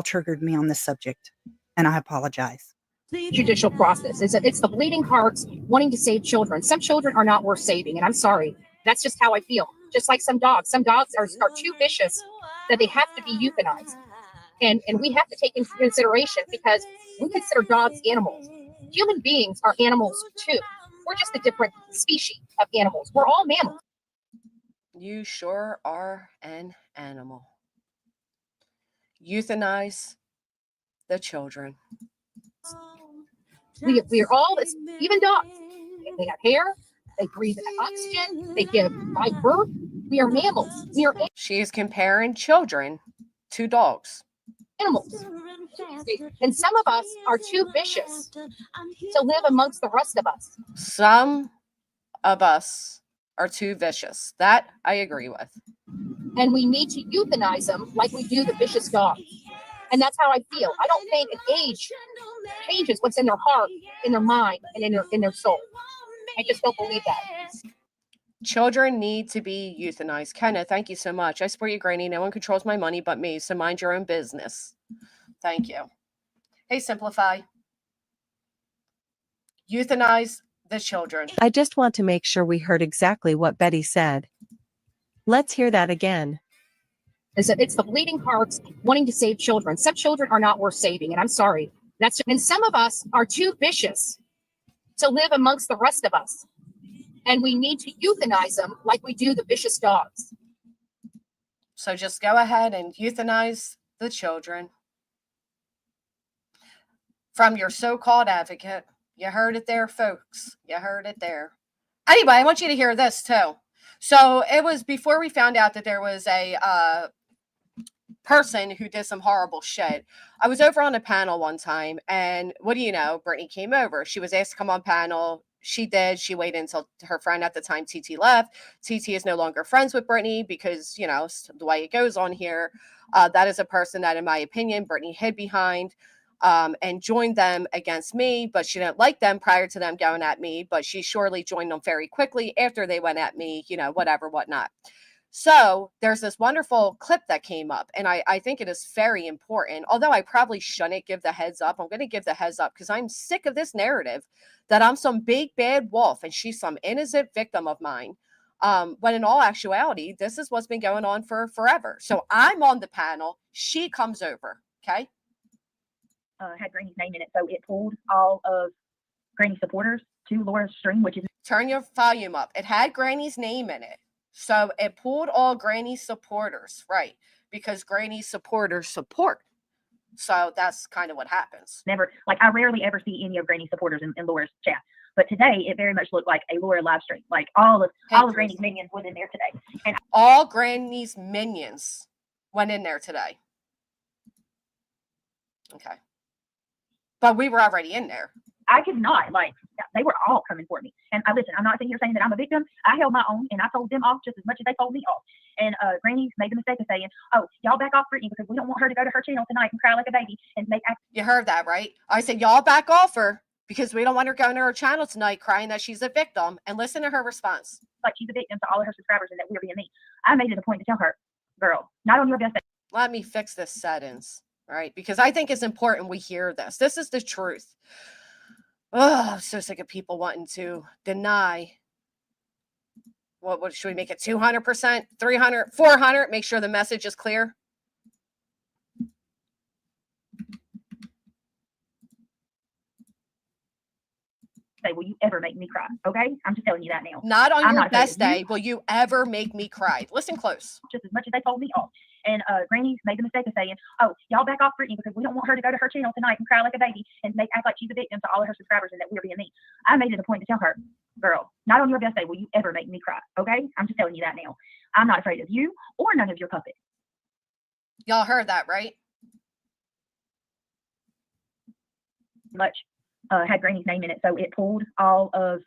Triggered me on this subject, and I apologize. judicial process. It's the bleeding hearts wanting to save children. Some children are not worth saving, and I'm sorry. That's just how I feel. Just like some dogs. Some dogs are too vicious that they have to be euthanized. And we have to take into consideration because we consider dogs animals. Human beings are animals too. We're just a different species of animals. We're all mammals. You sure are an animal. Euthanize the children. We are all, even dogs. They have hair. They breathe oxygen. They give live birth. We are mammals. We are She is comparing children to dogs. animals. And some of us are too vicious to live amongst the rest of us. Some of us are too vicious. That I agree with. And we need to euthanize them like we do the vicious dogs. And that's how I feel. I don't think an age changes what's in their heart, in their mind, and in their soul. I just don't believe that. Children need to be euthanized. Kenna, thank you so much. I support you, Granny. No one controls my money but me, so mind your own business. Thank you. Hey, Simplify. Euthanize the children. I just want to make sure we heard exactly what Betty said. Let's hear that again. It's the bleeding hearts wanting to save children. Some children are not worth saving, and I'm sorry. And some of us are too vicious to live amongst the rest of us. And we need to euthanize them like we do the vicious dogs. So just go ahead and euthanize the children. From your so-called advocate. You heard it there, folks. You heard it there. Anyway, I want you to hear this too. So it was before we found out that there was a person who did some horrible shit. I was over on a panel one time, and what do you know? Brittany came over. She was asked to come on panel. She did. She waited until her friend at the time, TT, left. TT is no longer friends with Brittany because, you know, the way it goes on here. That is a person that, in my opinion, Brittany hid behind and joined them against me, but she didn't like them prior to them going at me, but she surely joined them very quickly after they went at me, you know, whatever, whatnot. So there's this wonderful clip that came up, and I think it is very important. Although I probably shouldn't give the heads up, I'm going to give the heads up because I'm sick of this narrative that I'm some big bad wolf and she's some innocent victim of mine. When in all actuality, this is what's been going on for forever. So I'm on the panel. She comes over. Okay. Had Granny's name in it, so it pulled all of Granny's supporters to Laura's stream, which is turn your volume up. It had Granny's name in it. So it pulled all Granny's supporters, right? Because Granny's supporters support. So that's kind of what happens. never, like, I rarely ever see any of Granny's supporters in Laura's chat. But today, it very much looked like a Laura live stream. Like, all of Granny's minions went in there today. And all Granny's minions went in there today. Okay. But we were already in there. I could not, like, they were all coming for me. And listen, I'm not sitting here saying that I'm a victim. I held my own, and I told them off just as much as they told me off. And Granny made the mistake of saying, oh, y'all back off Brittany because we don't want her to go to her channel tonight and cry like a baby and make act. You heard that, right? I said, y'all back off her because we don't want her going to her channel tonight crying that she's a victim. And listen to her response. Like she's a victim to all of her subscribers and that we're being mean. I made it a point to tell her, girl, not on your best day. Let me fix this settings, right? Because I think it's important we hear this. This is the truth. Oh, I'm so sick of people wanting to deny. What should we make it? 200%, 300, 400? Make sure the message is clear. Say, will you ever make me cry? Okay, I'm just telling you that now. Not on your best day will you ever make me cry. Listen close. Just as much as they told me off. And Granny made the mistake of saying, oh, y'all back off Brittany because we don't want her to go to her channel tonight and cry like a baby and act like she's a victim to all of her subscribers and that we're being mean. I made it a point to tell her, girl, not on your best day will you ever make me cry, okay? I'm just telling you that now. I'm not afraid of you or none of your puppets. Y'all heard that, right? Much had Granny's name in it, so it pulled all of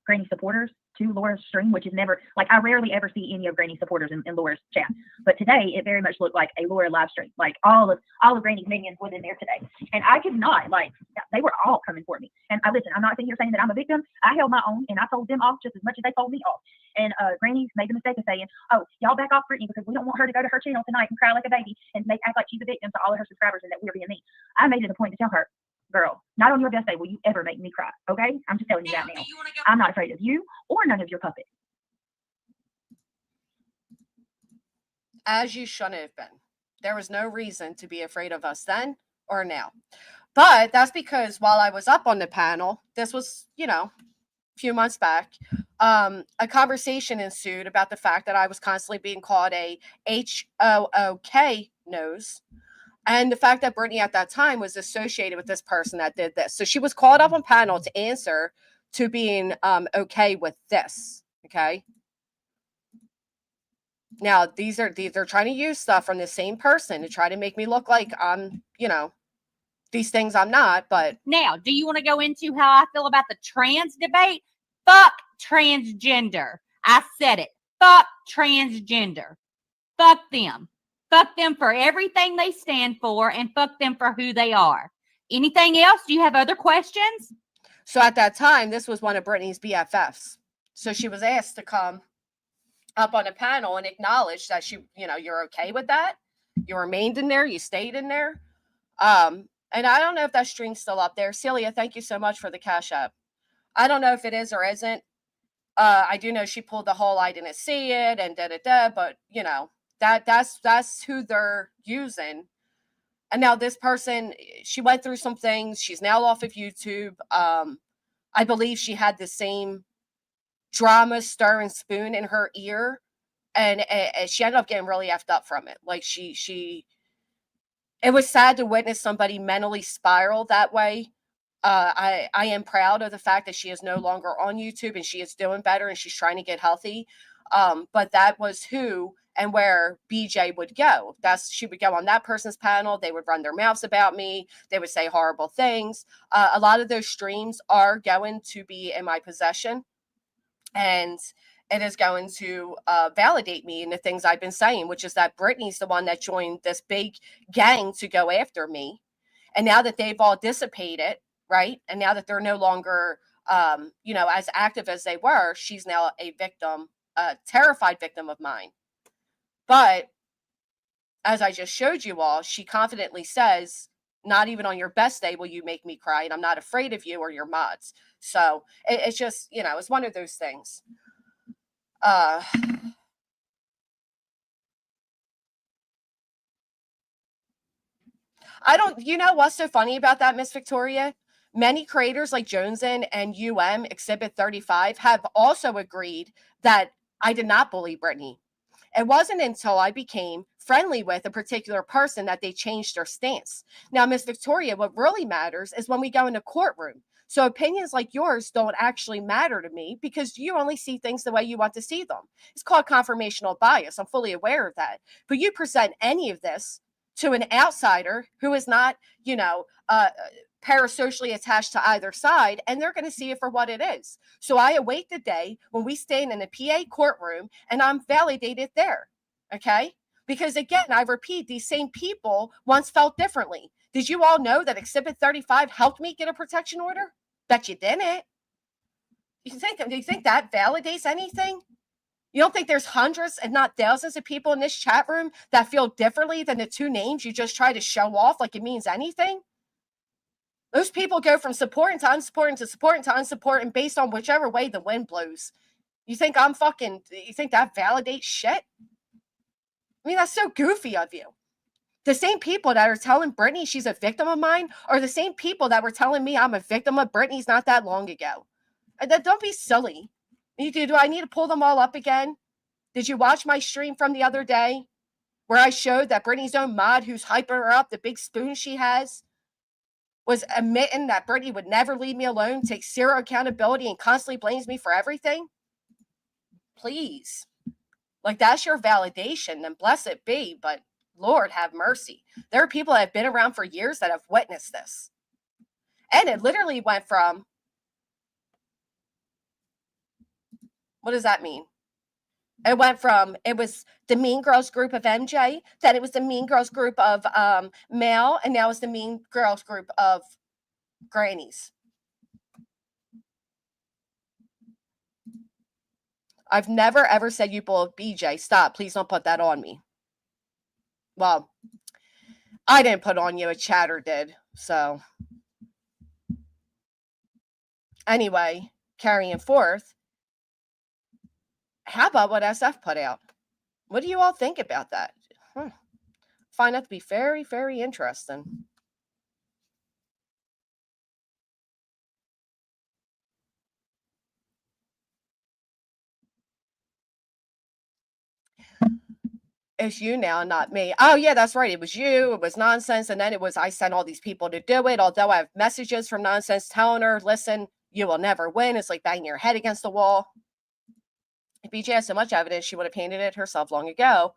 Granny's supporters to Laura's stream, which is never, like, I rarely ever see any of Granny's supporters in Laura's chat, but today it very much looked like a Laura live stream. Like all of Granny's minions was in there today, and I could not, like, they were all coming for me. And listen, I'm not sitting here saying that I'm a victim. I held my own, and I told them off just as much as they told me off. And Granny made the mistake of saying, oh, y'all back off Brittany because we don't want her to go to her channel tonight and cry like a baby and act like she's a victim to all of her subscribers and that we're being mean. I made it a point to tell her, girl, not on your best day will you ever make me cry, okay? I'm just telling you that now. I'm not afraid of you or none of your puppets. As you shouldn't have been. There was no reason to be afraid of us then or now. But that's because while I was up on the panel, this was, a few months back, a conversation ensued about the fact that I was constantly being called a HOOK nose. And the fact that Brittany at that time was associated with this person that did this. So she was called up on panel to answer to being okay with this. Okay. Now, they're trying to use stuff from the same person to try to make me look like I'm, these things I'm not. But now, do you want to go into how I feel about the trans debate? Fuck transgender. I said it. Fuck transgender. Fuck them. Fuck them for everything they stand for and fuck them for who they are. Anything else? Do you have other questions? So at that time, this was one of Brittany's BFFs. So she was asked to come up on a panel and acknowledge that you're okay with that. You remained in there. You stayed in there. And I don't know if that stream's still up there. Celia, thank you so much for the Cash App. I don't know if it is or isn't. I do know she pulled the whole I didn't see it and but that's who they're using. And now this person, she went through some things. She's now off of YouTube. I believe she had the same drama stir and spoon in her ear, and she ended up getting really effed up from it. Like it was sad to witness somebody mentally spiral that way. I am proud of the fact that she is no longer on YouTube and she is doing better and she's trying to get healthy. But that was who and where BJ would go. She would go on that person's panel. They would run their mouths about me. They would say horrible things. A lot of those streams are going to be in my possession, and it is going to validate me in the things I've been saying, which is that Brittany's the one that joined this big gang to go after me. And now that they've all dissipated, right? And now that they're no longer, as active as they were, she's now a victim, a terrified victim of mine. But as I just showed you all, she confidently says, not even on your best day will you make me cry, and I'm not afraid of you or your mods. So it's just, it's one of those things. I don't, what's so funny about that, Miss Victoria? Many creators like Jonesin and Exhibit 35 have also agreed that I did not bully Brittany. It wasn't until I became friendly with a particular person that they changed their stance. Now, Miss Victoria, what really matters is when we go in a courtroom. So opinions like yours don't actually matter to me because you only see things the way you want to see them. It's called confirmational bias. I'm fully aware of that. But you present any of this to an outsider who is not, parasocially attached to either side, and they're going to see it for what it is. So I await the day when we stand in a PA courtroom and I'm validated there. Okay? Because again, I repeat, these same people once felt differently. Did you all know that Exhibit 35 helped me get a protection order? Bet you didn't. Do you think that validates anything? You don't think there's hundreds and not thousands of people in this chat room that feel differently than the two names you just try to show off like it means anything? Those people go from supporting to unsupporting to supporting to unsupporting based on whichever way the wind blows. You think you think that validates shit? I mean, that's so goofy of you. The same people that are telling Brittany she's a victim of mine are the same people that were telling me I'm a victim of Brittany's not that long ago. Don't be silly. Do I need to pull them all up again? Did you watch my stream from the other day where I showed that Brittany's own mod, who's hyping her up, the big spoon she has, was admitting that Brittany would never leave me alone, takes zero accountability, and constantly blames me for everything? Please. Like, that's your validation, then bless it be, but Lord have mercy. There are people that have been around for years that have witnessed this. And it literally went from, what does that mean? It went from, it was the Mean Girls group of MJ, then it was the Mean Girls group of Mel, and now it's the Mean Girls group of Grannies. I've never ever said you both BJ. Stop. Please don't put that on me. Well, I didn't put on you. A chatter did. So anyway, carrying forth. How about what SF put out? What do you all think about that? Find that to be very, very interesting. It's you now, not me. Oh, yeah, that's right. It was you. It was Nonsense. And then it was, I sent all these people to do it. Although I have messages from Nonsense telling her, listen, you will never win. It's like banging your head against the wall. If BJ has so much evidence, she would have painted it herself long ago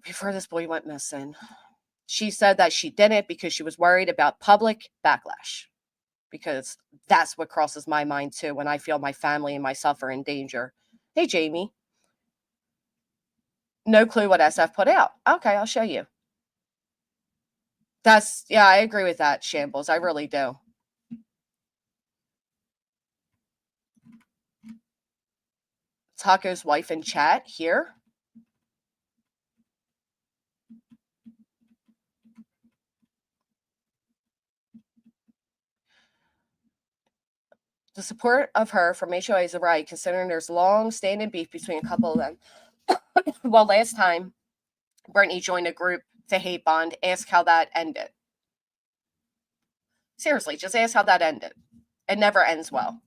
before this boy went missing. She said that she didn't because she was worried about public backlash. Because that's what crosses my mind too when I feel my family and myself are in danger. Hey, Jamie. No clue what SF put out. Okay, I'll show you. Yeah, I agree with that, Shambles. I really do. Taco's wife in chat here. The support of her from HOA is a right, considering there's long-standing beef between a couple of them. Well, last time Brittany joined a group to hate bond, ask how that ended. Seriously, just ask how that ended. It never ends well.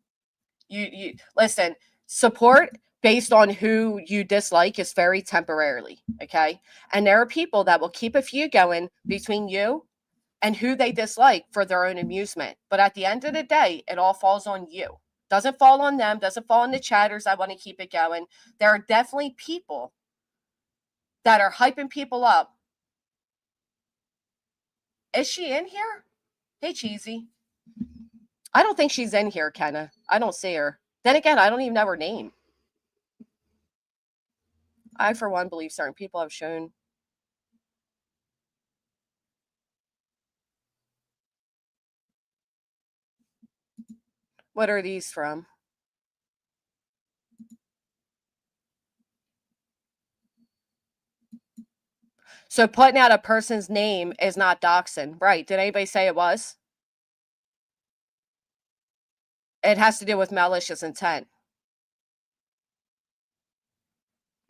You listen, support based on who you dislike is very temporarily, okay? And there are people that will keep a feud going between you and who they dislike for their own amusement. But at the end of the day, it all falls on you. Doesn't fall on them, doesn't fall on the chatters that want to keep it going. There are definitely people that are hyping people up. Is she in here? Hey, Cheesy. I don't think she's in here, Kenna. I don't see her. Then again, I don't even know her name. I, for one, believe certain people have shown What are these from? So putting out a person's name is not doxing. Right. Did anybody say it was? It has to do with malicious intent.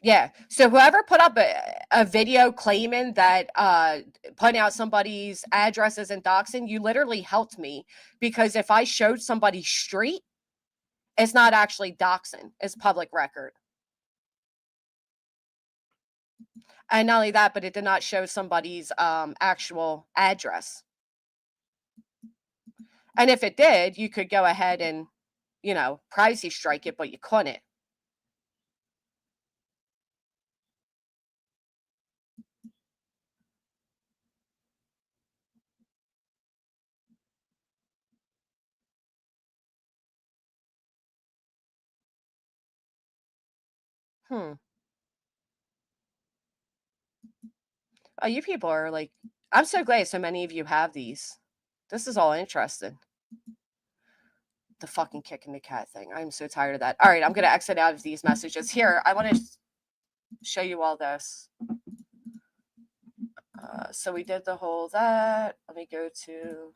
Yeah. So whoever put up a video claiming that putting out somebody's address isn't doxing, you literally helped me. Because if I showed somebody's street, it's not actually doxing. It's public record. And not only that, but it did not show somebody's actual address. And if it did, you could go ahead and, privacy strike it, but you couldn't. Oh, you people are like, I'm so glad so many of you have these. This is all interesting. The fucking kicking the cat thing. I'm so tired of that. All right, I'm going to exit out of these messages. Here, I want to show you all this. So we did the whole that. Let me go to...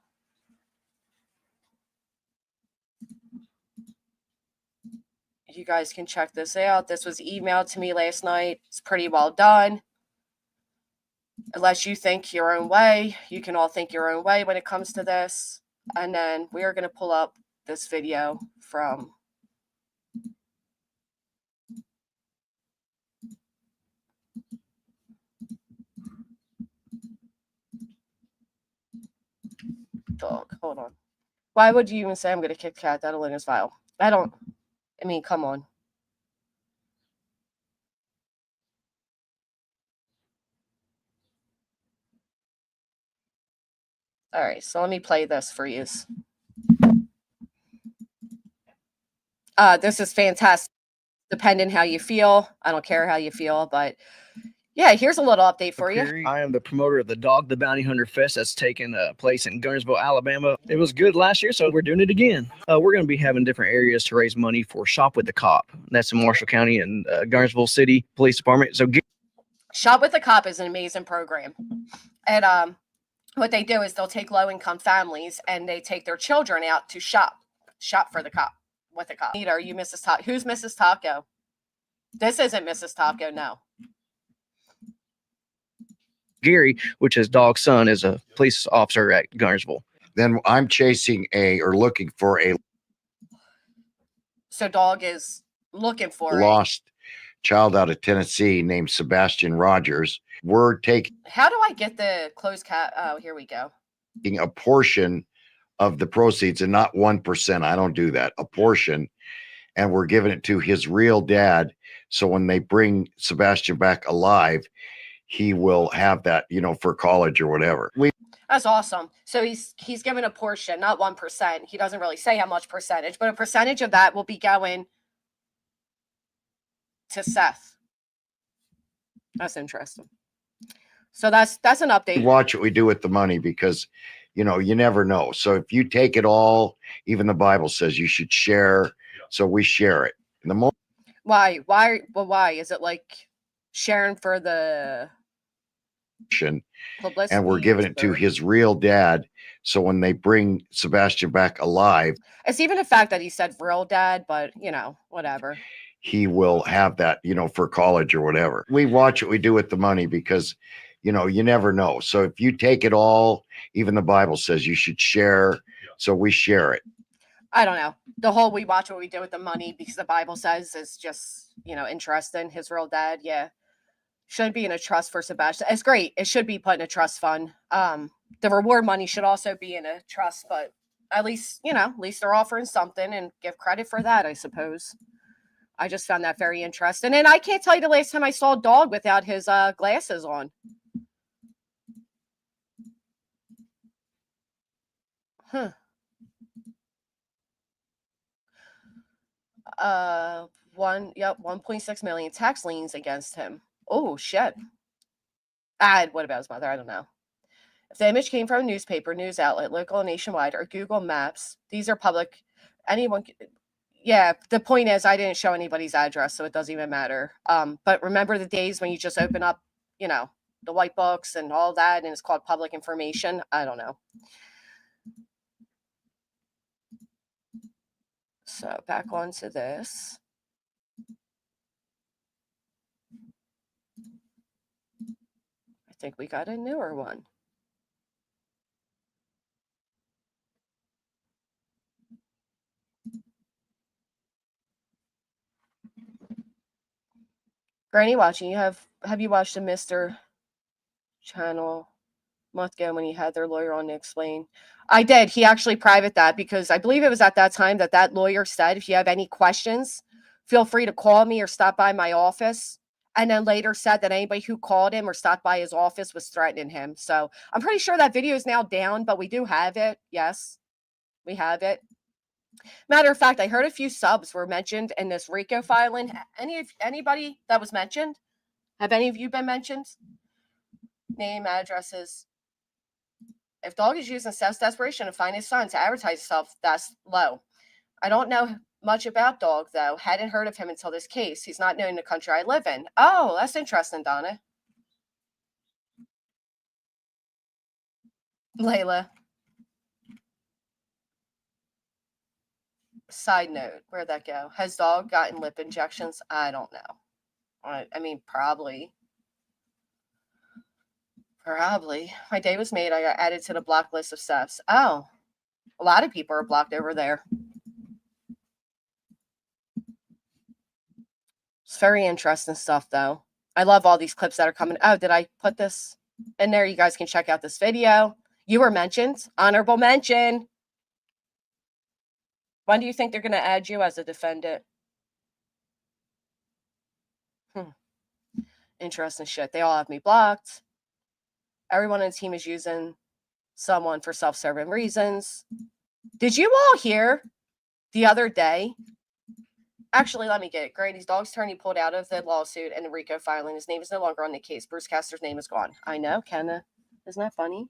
You guys can check this out. This was emailed to me last night. It's pretty well done. Unless you think your own way, you can all think your own way when it comes to this. And then we are going to pull up this video from dog. Hold on. Why would you even say I'm going to kick cat? That'll in his file. I mean, come on. All right, so let me play this for you. This is fantastic. Depending how you feel. I don't care how you feel, but yeah, here's a little update for you. I am the promoter of the Dog the Bounty Hunter Fest that's taking place in Gunnersville, Alabama. It was good last year, so we're doing it again. We're going to be having different areas to raise money for Shop with the Cop. That's in Marshall County and Gunnersville City Police Department. So Shop with the Cop is an amazing program. And what they do is they'll take low-income families and they take their children out to shop for the cop with the cop. Are you Mrs. Taco? Who's Mrs. Taco? This isn't Mrs. Taco, no. Gary, which is Dog's son, is a police officer at Gunnersville. Then I'm chasing or looking for a So Dog is looking for lost child out of Tennessee named Sebastian Rogers. We're taking How do I get the closed cat? Oh, here we go. a portion of the proceeds and not 1%. I don't do that. A portion. And we're giving it to his real dad. So when they bring Sebastian back alive, he will have that, for college or whatever. That's awesome. So he's given a portion, not 1%. He doesn't really say how much percentage, but a percentage of that will be going to Seth. That's interesting. So that's an update. Watch what we do with the money because, you never know. So if you take it all, even the Bible says you should share. So we share it. And the more Why? Well, why? Is it like sharing for the publicity? and we're giving it to his real dad. So when they bring Sebastian back alive, it's even the fact that he said real dad, but whatever. He will have that, for college or whatever. We watch what we do with the money because, you never know. So if you take it all, even the Bible says you should share. So we share it. I don't know. The whole we watch what we do with the money because the Bible says is just, interesting. His real dad. Yeah. Should be in a trust for Sebastian. It's great. It should be put in a trust fund. The reward money should also be in a trust, but at least they're offering something and give credit for that, I suppose. I just found that very interesting. And I can't tell you the last time I saw a dog without his glasses on. Huh. 1.6 million tax liens against him. Oh shit. What about his mother? I don't know. If the image came from a newspaper, news outlet, local and nationwide, or Google Maps, these are public. Anyone. Yeah, the point is I didn't show anybody's address, so it doesn't even matter. But remember the days when you just open up, the white books and all that, and it's called public information? I don't know. So back onto this. I think we got a newer one. Granny watching, have you watched the Mr. channel a month ago when he had their lawyer on to explain? I did. He actually private that because I believe it was at that time that lawyer said, if you have any questions, feel free to call me or stop by my office. And then later said that anybody who called him or stopped by his office was threatening him. So I'm pretty sure that video is now down, but we do have it. Yes, we have it. Matter of fact, I heard a few subs were mentioned in this RICO filing. Anybody that was mentioned? Have any of you been mentioned? Name, addresses. If dog is using Seth's desperation to find his son to advertise himself, that's low. I don't know much about Dog, though. Hadn't heard of him until this case. He's not known in the country I live in. Oh, that's interesting, Donna. Layla. Side note, where'd that go? Has Dog gotten lip injections? I don't know. I mean, probably. Probably. My day was made. I got added to the block list of Seths. Oh, a lot of people are blocked over there. It's very interesting stuff, though. I love all these clips that are coming. Oh, did I put this in there? You guys can check out this video. You were mentioned. Honorable mention. When do you think they're going to add you as a defendant? Interesting shit. They all have me blocked. Everyone in the team is using someone for self-serving reasons. Did you all hear the other day? Actually, let me get it. Grady's dog's attorney pulled out of the lawsuit and the RICO filing. His name is no longer on the case. Bruce Castor's name is gone. I know, Kenna. Isn't that funny?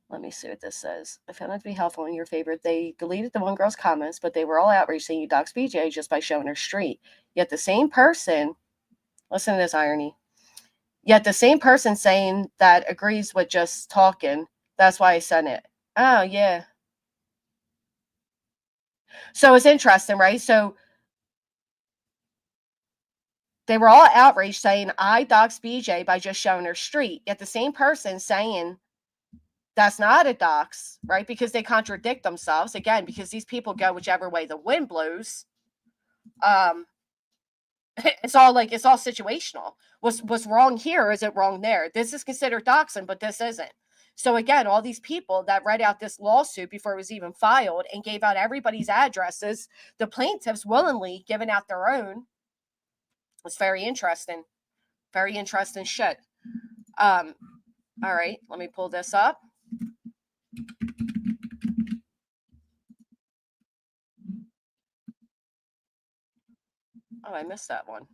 Let me see what this says. I found it to be helpful in your favor. They deleted the one girl's comments, but they were all outraged saying you doxed BJ just by showing her street. Yet the same person, listen to this irony, yet the same person saying that agrees with just talking. That's why I sent it. Oh, yeah. So it's interesting, right? So they were all outraged saying I doxed BJ by just showing her street. Yet the same person saying that's not a dox, right? Because they contradict themselves again, because these people go whichever way the wind blows. It's all situational. What's wrong here? Is it wrong there? This is considered doxing, but this isn't. So again, all these people that read out this lawsuit before it was even filed and gave out everybody's addresses, the plaintiffs willingly giving out their own. It's very interesting. Very interesting shit. All right, let me pull this up. Oh, I missed that one.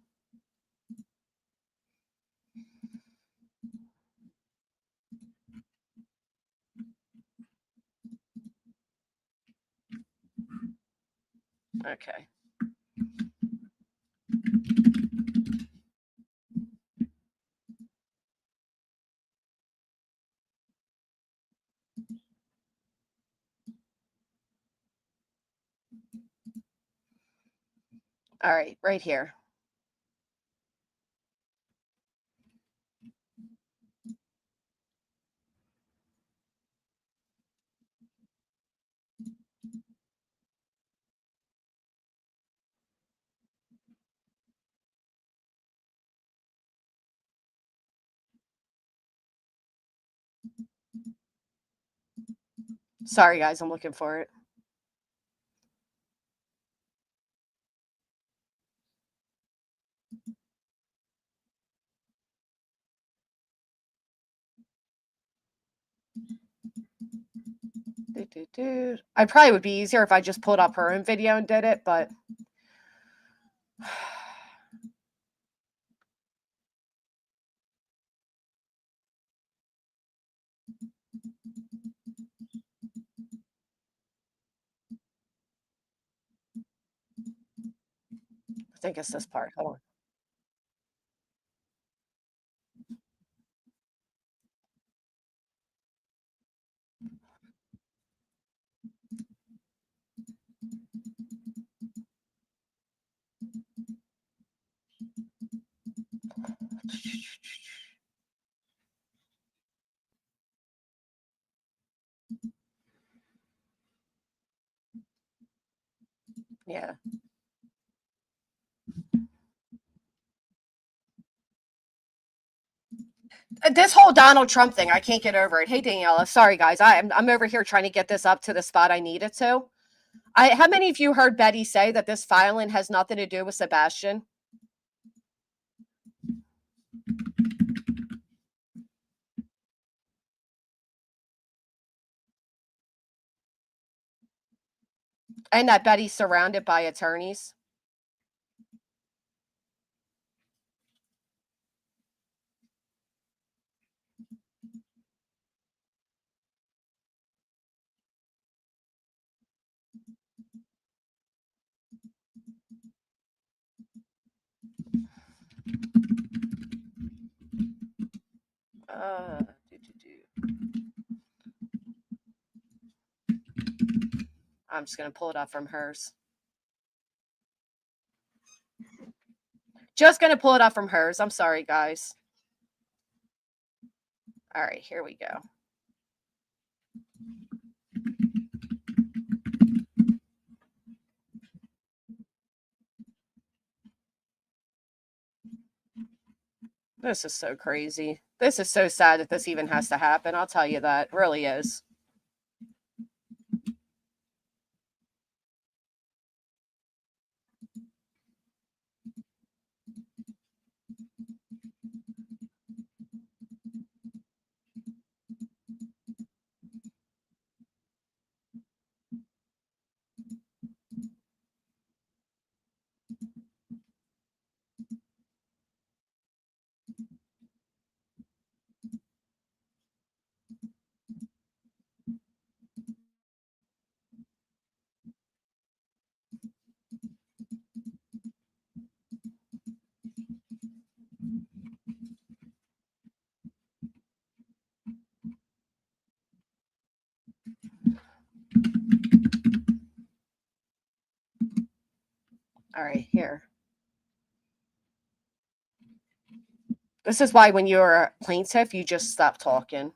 Okay. All right, right here. Sorry, guys, I'm looking for it. I probably would be easier if I just pulled up her own video and did it, but I think it's this part. Hold on. Yeah. This whole Donald Trump thing, I can't get over it. Hey, Daniela, sorry, guys. I'm over here trying to get this up to the spot I need it to. How many of you heard Betty say that this filing has nothing to do with Sebastian? And that Betty's surrounded by attorneys? I'm just going to pull it up from hers. Just going to pull it up from hers. I'm sorry, guys. All right, here we go. This is so crazy. This is so sad that this even has to happen. I'll tell you that. It really is. All right, here. This is why when you're a plaintiff, you just stop talking.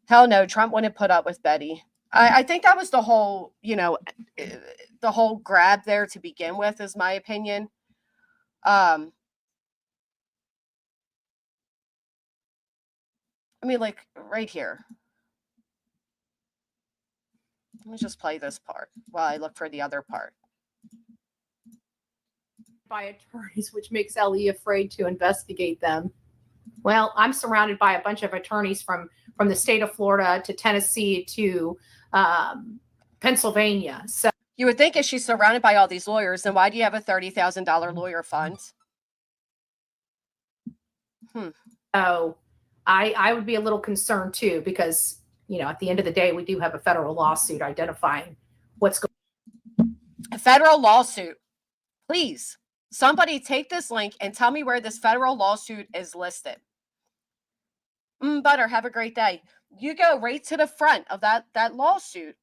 Hell no, Trump wouldn't put up with Betty. I think that was the whole, the whole grab there to begin with, is my opinion. I mean, like right here. Let me just play this part while I look for the other part. By attorneys, which makes LE afraid to investigate them. Well, I'm surrounded by a bunch of attorneys from the state of Florida to Tennessee to Pennsylvania. So you would think if she's surrounded by all these lawyers, then why do you have a $30,000 lawyer fund? So I would be a little concerned too, because at the end of the day, we do have a federal lawsuit identifying what's going on. A federal lawsuit. Please, somebody take this link and tell me where this federal lawsuit is listed. Butter, have a great day. You go right to the front of that lawsuit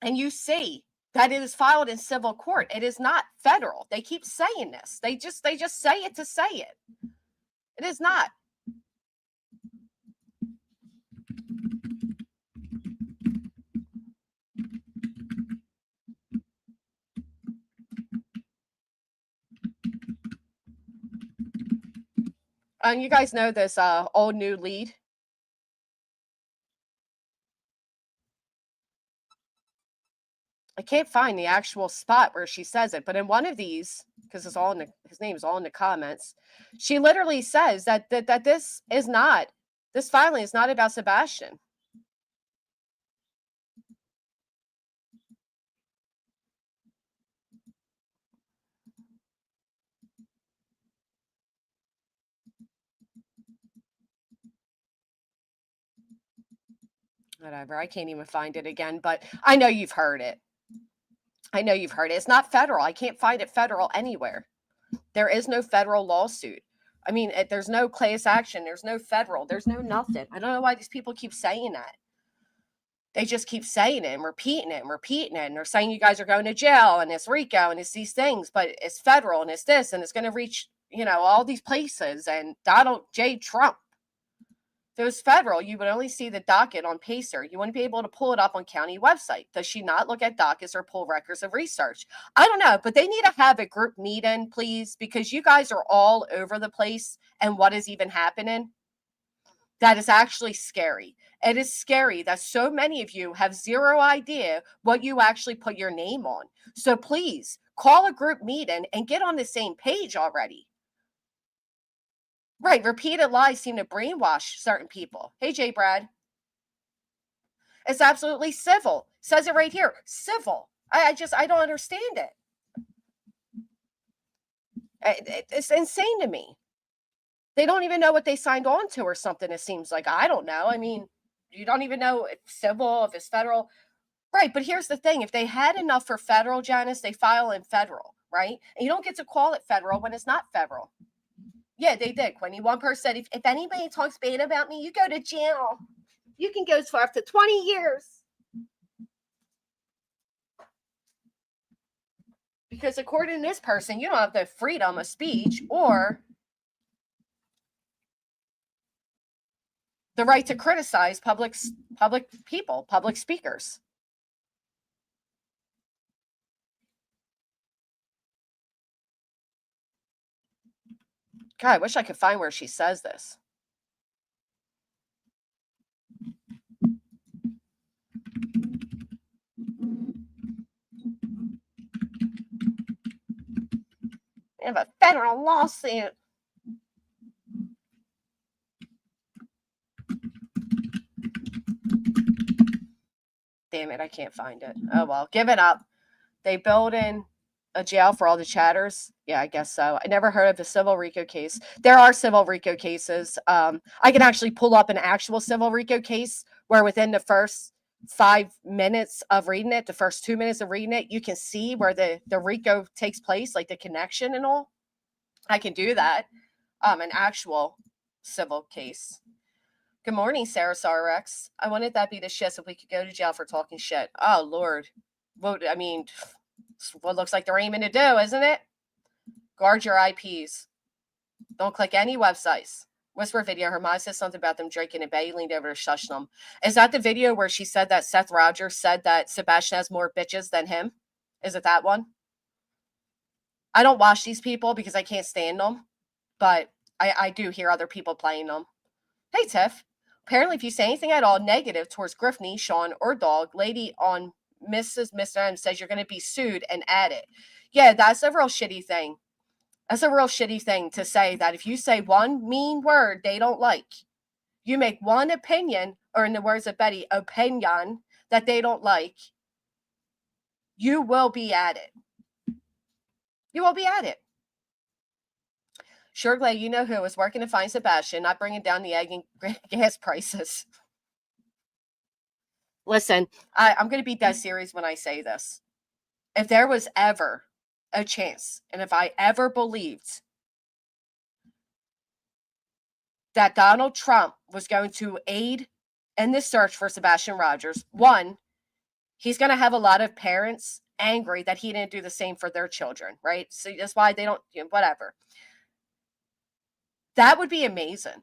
and you see that it is filed in civil court. It is not federal. They keep saying this. They just say it to say it. It is not. And you guys know this old new lead. I can't find the actual spot where she says it, but in one of these, because it's all in his name is all in the comments, she literally says that this filing is not about Sebastian. Whatever, I can't even find it again, but I know you've heard it. It's not federal. I can't find it federal anywhere. There is no federal lawsuit. I mean, there's no class action. There's no federal. There's no nothing. I don't know why these people keep saying that. They just keep saying it and repeating it and repeating it. And they're saying you guys are going to jail and it's RICO and it's these things, but it's federal and it's this and it's going to reach, all these places and Donald J. Trump. If it was federal, you would only see the docket on Pacer. You wouldn't be able to pull it up on county website. Does she not look at dockets or pull records of research? I don't know, but they need to have a group meeting, please, because you guys are all over the place and what is even happening. That is actually scary. It is scary that so many of you have zero idea what you actually put your name on. So please call a group meeting and get on the same page already. Right, repeated lies seem to brainwash certain people. Hey, Jay Brad. It's absolutely civil. Says it right here, civil. I don't understand it. It's insane to me. They don't even know what they signed on to or something, it seems like. I don't know. I mean, you don't even know if civil, if it's federal. Right, but here's the thing. If they had enough for federal, Janice, they file in federal, right? And you don't get to call it federal when it's not federal. Yeah, they did, Quinny. One person said, if anybody talks bad about me, you go to jail. You can go for up to 20 years. Because according to this person, you don't have the freedom of speech or the right to criticize public people, public speakers. God, I wish I could find where she says this. We have a federal lawsuit. Damn it, I can't find it. Oh well, give it up. They build in a jail for all the chatters. Yeah, I guess so. I never heard of a civil RICO case. There are civil RICO cases. I can actually pull up an actual civil RICO case where within the first 5 minutes of reading it, the first 2 minutes of reading it, you can see where the RICO takes place, like the connection and all. I can do that. An actual civil case. Good morning, Sarah Sarrex. I wanted that be the shit so we could go to jail for talking shit. Oh, Lord. Well, I mean, what looks like they're aiming to do, isn't it? Guard your IPs. Don't click any websites. Whisper video. Her mom says something about them drinking and Betty leaned over to shush them. Is that the video where she said that Seth Rogers said that Sebastian has more bitches than him? Is it that one? I don't watch these people because I can't stand them, but I do hear other people playing them. Hey, Tiff. Apparently, if you say anything at all negative towards Griffney, Sean, or Dog, lady on Mr. M says you're going to be sued and added. Yeah, that's a real shitty thing. That's a real shitty thing to say, that if you say one mean word they don't like, you make one opinion, or in the words of Betty, opinion, that they don't like, you will be added. You will be added. Sure, glad you know who is working to find Sebastian, not bringing down the egg and gas prices. Listen, I'm going to be dead serious when I say this. If there was ever a chance, and if I ever believed that Donald Trump was going to aid in this search for Sebastian Rogers, one, he's going to have a lot of parents angry that he didn't do the same for their children, right? So that's why they don't, whatever. That would be amazing.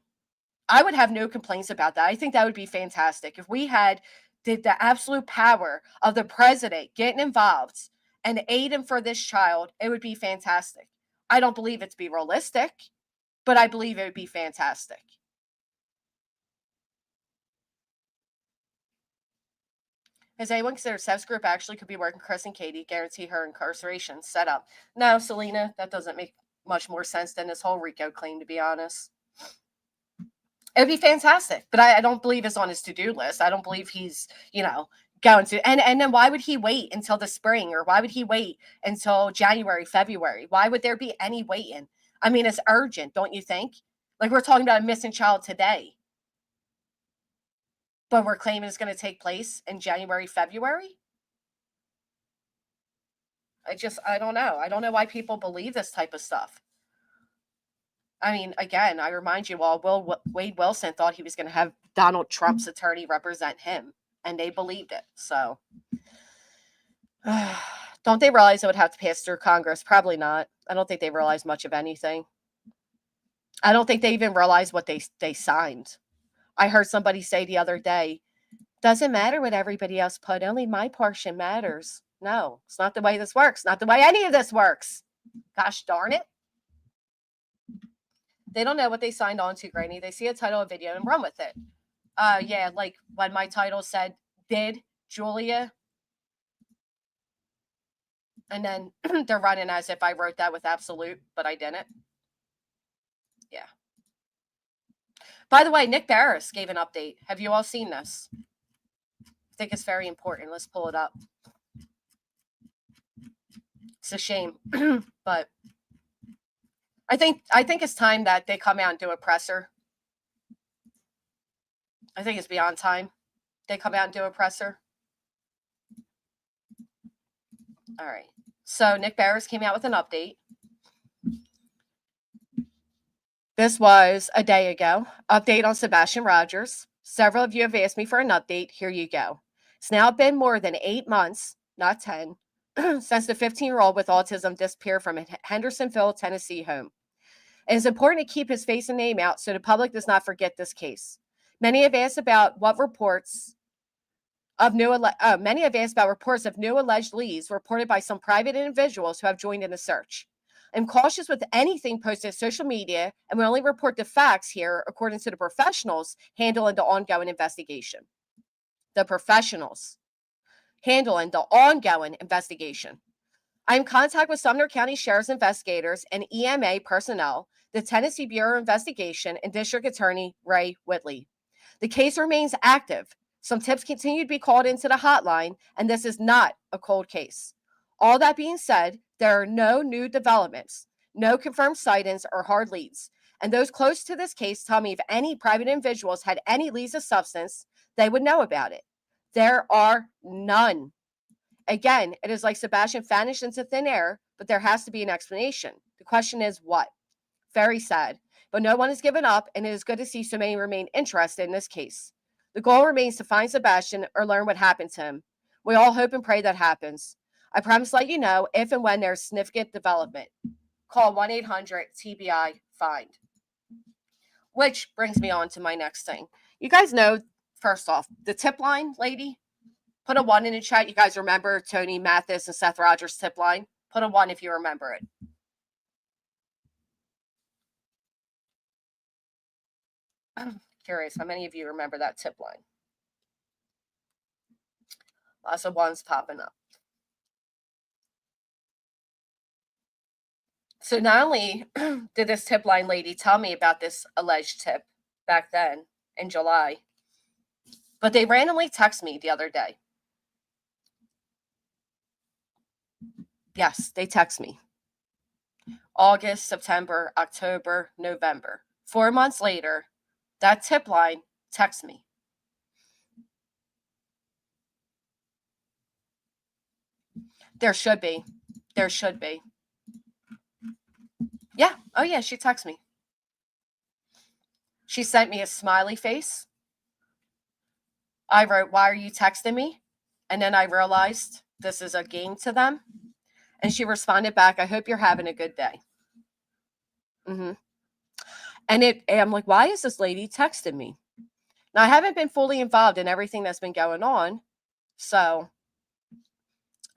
I would have no complaints about that. I think that would be fantastic. If we had the absolute power of the president getting involved and aiding for this child, it would be fantastic. I don't believe it to be realistic, but I believe it would be fantastic. Has anyone considered Seth's group actually could be working Chris and Katie, guarantee her incarceration set up? No, Selena, that doesn't make much more sense than this whole RICO claim, to be honest. It would be fantastic, but I don't believe it's on his to-do list. I don't believe he's, going to. And then why would he wait until the spring, or why would he wait until January, February? Why would there be any waiting? I mean, it's urgent, don't you think? Like, we're talking about a missing child today, but we're claiming it's going to take place in January, February? I don't know. I don't know why people believe this type of stuff. I mean, again, I remind you all, Wade Wilson thought he was going to have Donald Trump's attorney represent him, and they believed it. So, don't they realize it would have to pass through Congress? Probably not. I don't think they realize much of anything. I don't think they even realize what they signed. I heard somebody say the other day, doesn't matter what everybody else put, only my portion matters. No, it's not the way this works. Not the way any of this works. Gosh darn it. They don't know what they signed on to, Granny. They see a title of video and run with it. Yeah, like when my title said, did Julia? And then they're running as if I wrote that with absolute, but I didn't. Yeah. By the way, Nick Barris gave an update. Have you all seen this? I think it's very important. Let's pull it up. It's a shame, but I think it's time that they come out and do a presser. I think it's beyond time they come out and do a presser. All right. So Nick Barris came out with an update. This was a day ago. Update on Sebastian Rogers. Several of you have asked me for an update. Here you go. It's now been more than 8 months, not 10, since the 15-year-old with autism disappeared from a Hendersonville, Tennessee home. It is important to keep his face and name out so the public does not forget this case. Many have asked about reports of new alleged leads reported by some private individuals who have joined in the search. I'm cautious with anything posted on social media and will only report the facts here according to the professionals handling the ongoing investigation. The professionals handling the ongoing investigation. I'm in contact with Sumner County Sheriff's investigators and EMA personnel, the Tennessee Bureau of Investigation, and District Attorney Ray Whitley. The case remains active. Some tips continue to be called into the hotline, and this is not a cold case. All that being said, there are no new developments, no confirmed sightings or hard leads. And those close to this case tell me if any private individuals had any leads of substance, they would know about it. There are none. Again, it is like Sebastian vanished into thin air, but there has to be an explanation. The question is what? Very sad, but no one has given up, and it is good to see so many remain interested in this case. The goal remains to find Sebastian or learn what happened to him. We all hope and pray that happens. I promise to let you know if and when there's significant development. Call 1-800-TBI-FIND. Which brings me on to my next thing. You guys know, first off, the tip line lady. Put a 1 in the chat. You guys remember Tony Mathis and Seth Rogers' tip line? Put a 1 if you remember it. I'm curious, how many of you remember that tip line? Lots of 1s popping up. So not only did this tip line lady tell me about this alleged tip back then in July, but they randomly texted me the other day. Yes, they text me. August, September, October, November. 4 months later, that tip line texts me. There should be. There should be. Yeah. Oh, yeah. She texted me. She sent me a smiley face. I wrote, "Why are you texting me?" And then I realized this is a game to them. And she responded back, "I hope you're having a good day." And I'm like, why is this lady texting me? Now, I haven't been fully involved in everything that's been going on, so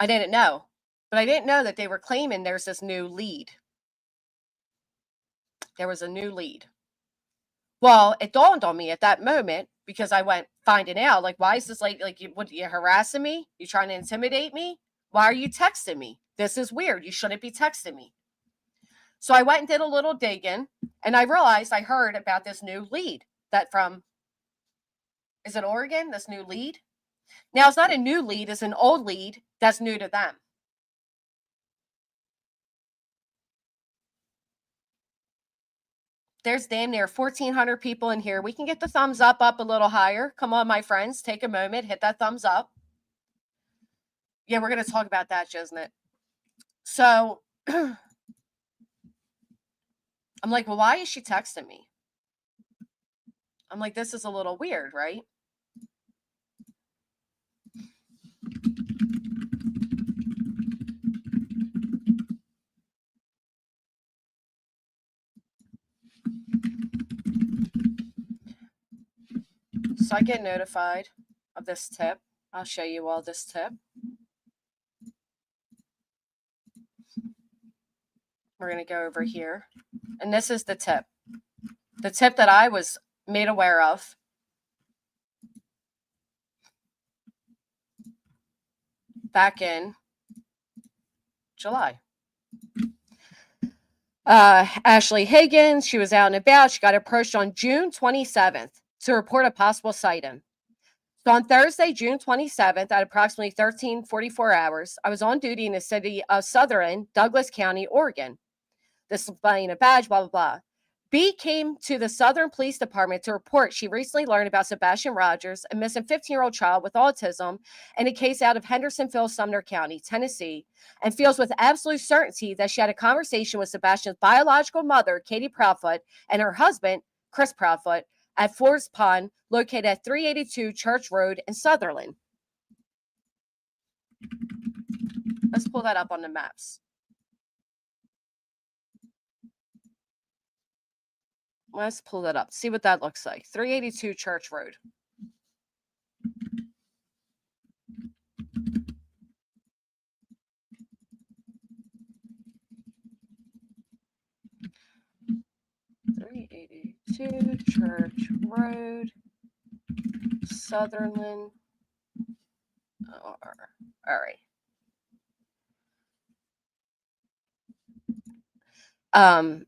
I didn't know. But I didn't know that they were claiming there's this new lead. There was a new lead. Well, it dawned on me at that moment because I went finding out, like, why is this lady, like, what, you harassing me? You trying to intimidate me? Why are you texting me? This is weird. You shouldn't be texting me. So I went and did a little digging, and I realized I heard about this new lead that from, is it Oregon, this new lead? Now, it's not a new lead, it's an old lead that's new to them. There's damn near 1,400 people in here. We can get the thumbs up a little higher. Come on, my friends, take a moment, hit that thumbs up. Yeah, we're going to talk about that, isn't it? So I'm like, well, why is she texting me? I'm like, this is a little weird, right? So I get notified of this tip. I'll show you all this tip. We're going to go over here. And this is the tip. The tip that I was made aware of. Back in July. Ashley Higgins, she was out and about. She got approached on June 27th to report a possible sighting. So on Thursday, June 27th, at approximately 13:44 hours, I was on duty in the city of Southern Douglas County, Oregon. Displaying a badge, blah, blah, blah. B came to the Southern Police Department to report she recently learned about Sebastian Rogers, a missing 15-year-old child with autism, in a case out of Hendersonville, Sumner County, Tennessee, and feels with absolute certainty that she had a conversation with Sebastian's biological mother, Katie Proudfoot, and her husband, Chris Proudfoot, at Forest Pond, located at 382 Church Road in Sutherland. Let's pull that up on the maps. Let's pull that up. See what that looks like. 382 Church Road. 382 Church Road, Sutherland. All right.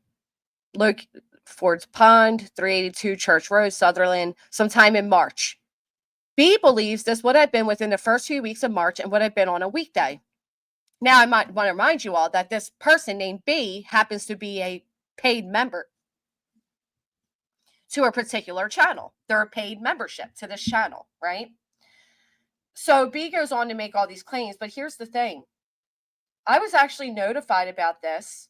Look, Ford's Pond, 382 Church Road, Sutherland, sometime in March. B believes this would have been within the first 2 weeks of March and would have been on a weekday. Now, I might want to remind you all that this person named B happens to be a paid member to a particular channel. They're a paid membership to this channel, right? So B goes on to make all these claims, but here's the thing. I was actually notified about this.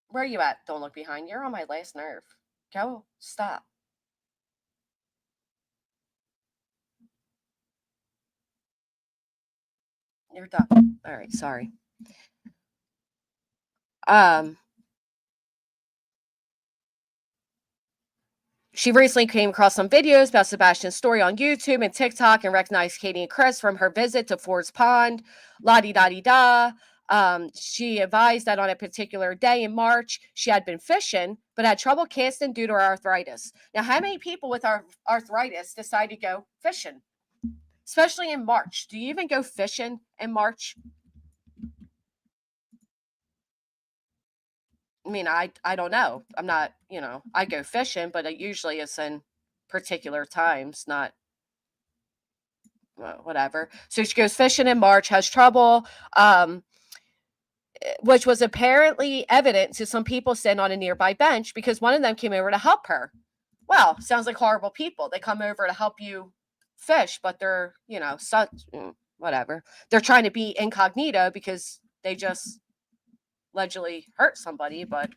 Where are you at? Don't look behind. You're on my last nerve. Go. Stop. You're done. All right. Sorry. She recently came across some videos about Sebastian's story on YouTube and TikTok and recognized Katie and Chris from her visit to Ford's Pond. La-di-da-di-da. She advised that on a particular day in March, she had been fishing, but had trouble casting due to her arthritis. Now, how many people with arthritis decide to go fishing? Especially in March. Do you even go fishing in March? I mean, I don't know. I'm not, I go fishing, but it usually is in particular times, not whatever. So she goes fishing in March, has trouble, which was apparently evident to some people sitting on a nearby bench because one of them came over to help her. Well, sounds like horrible people. They come over to help you fish, but they're, whatever. They're trying to be incognito because they just allegedly hurt somebody, but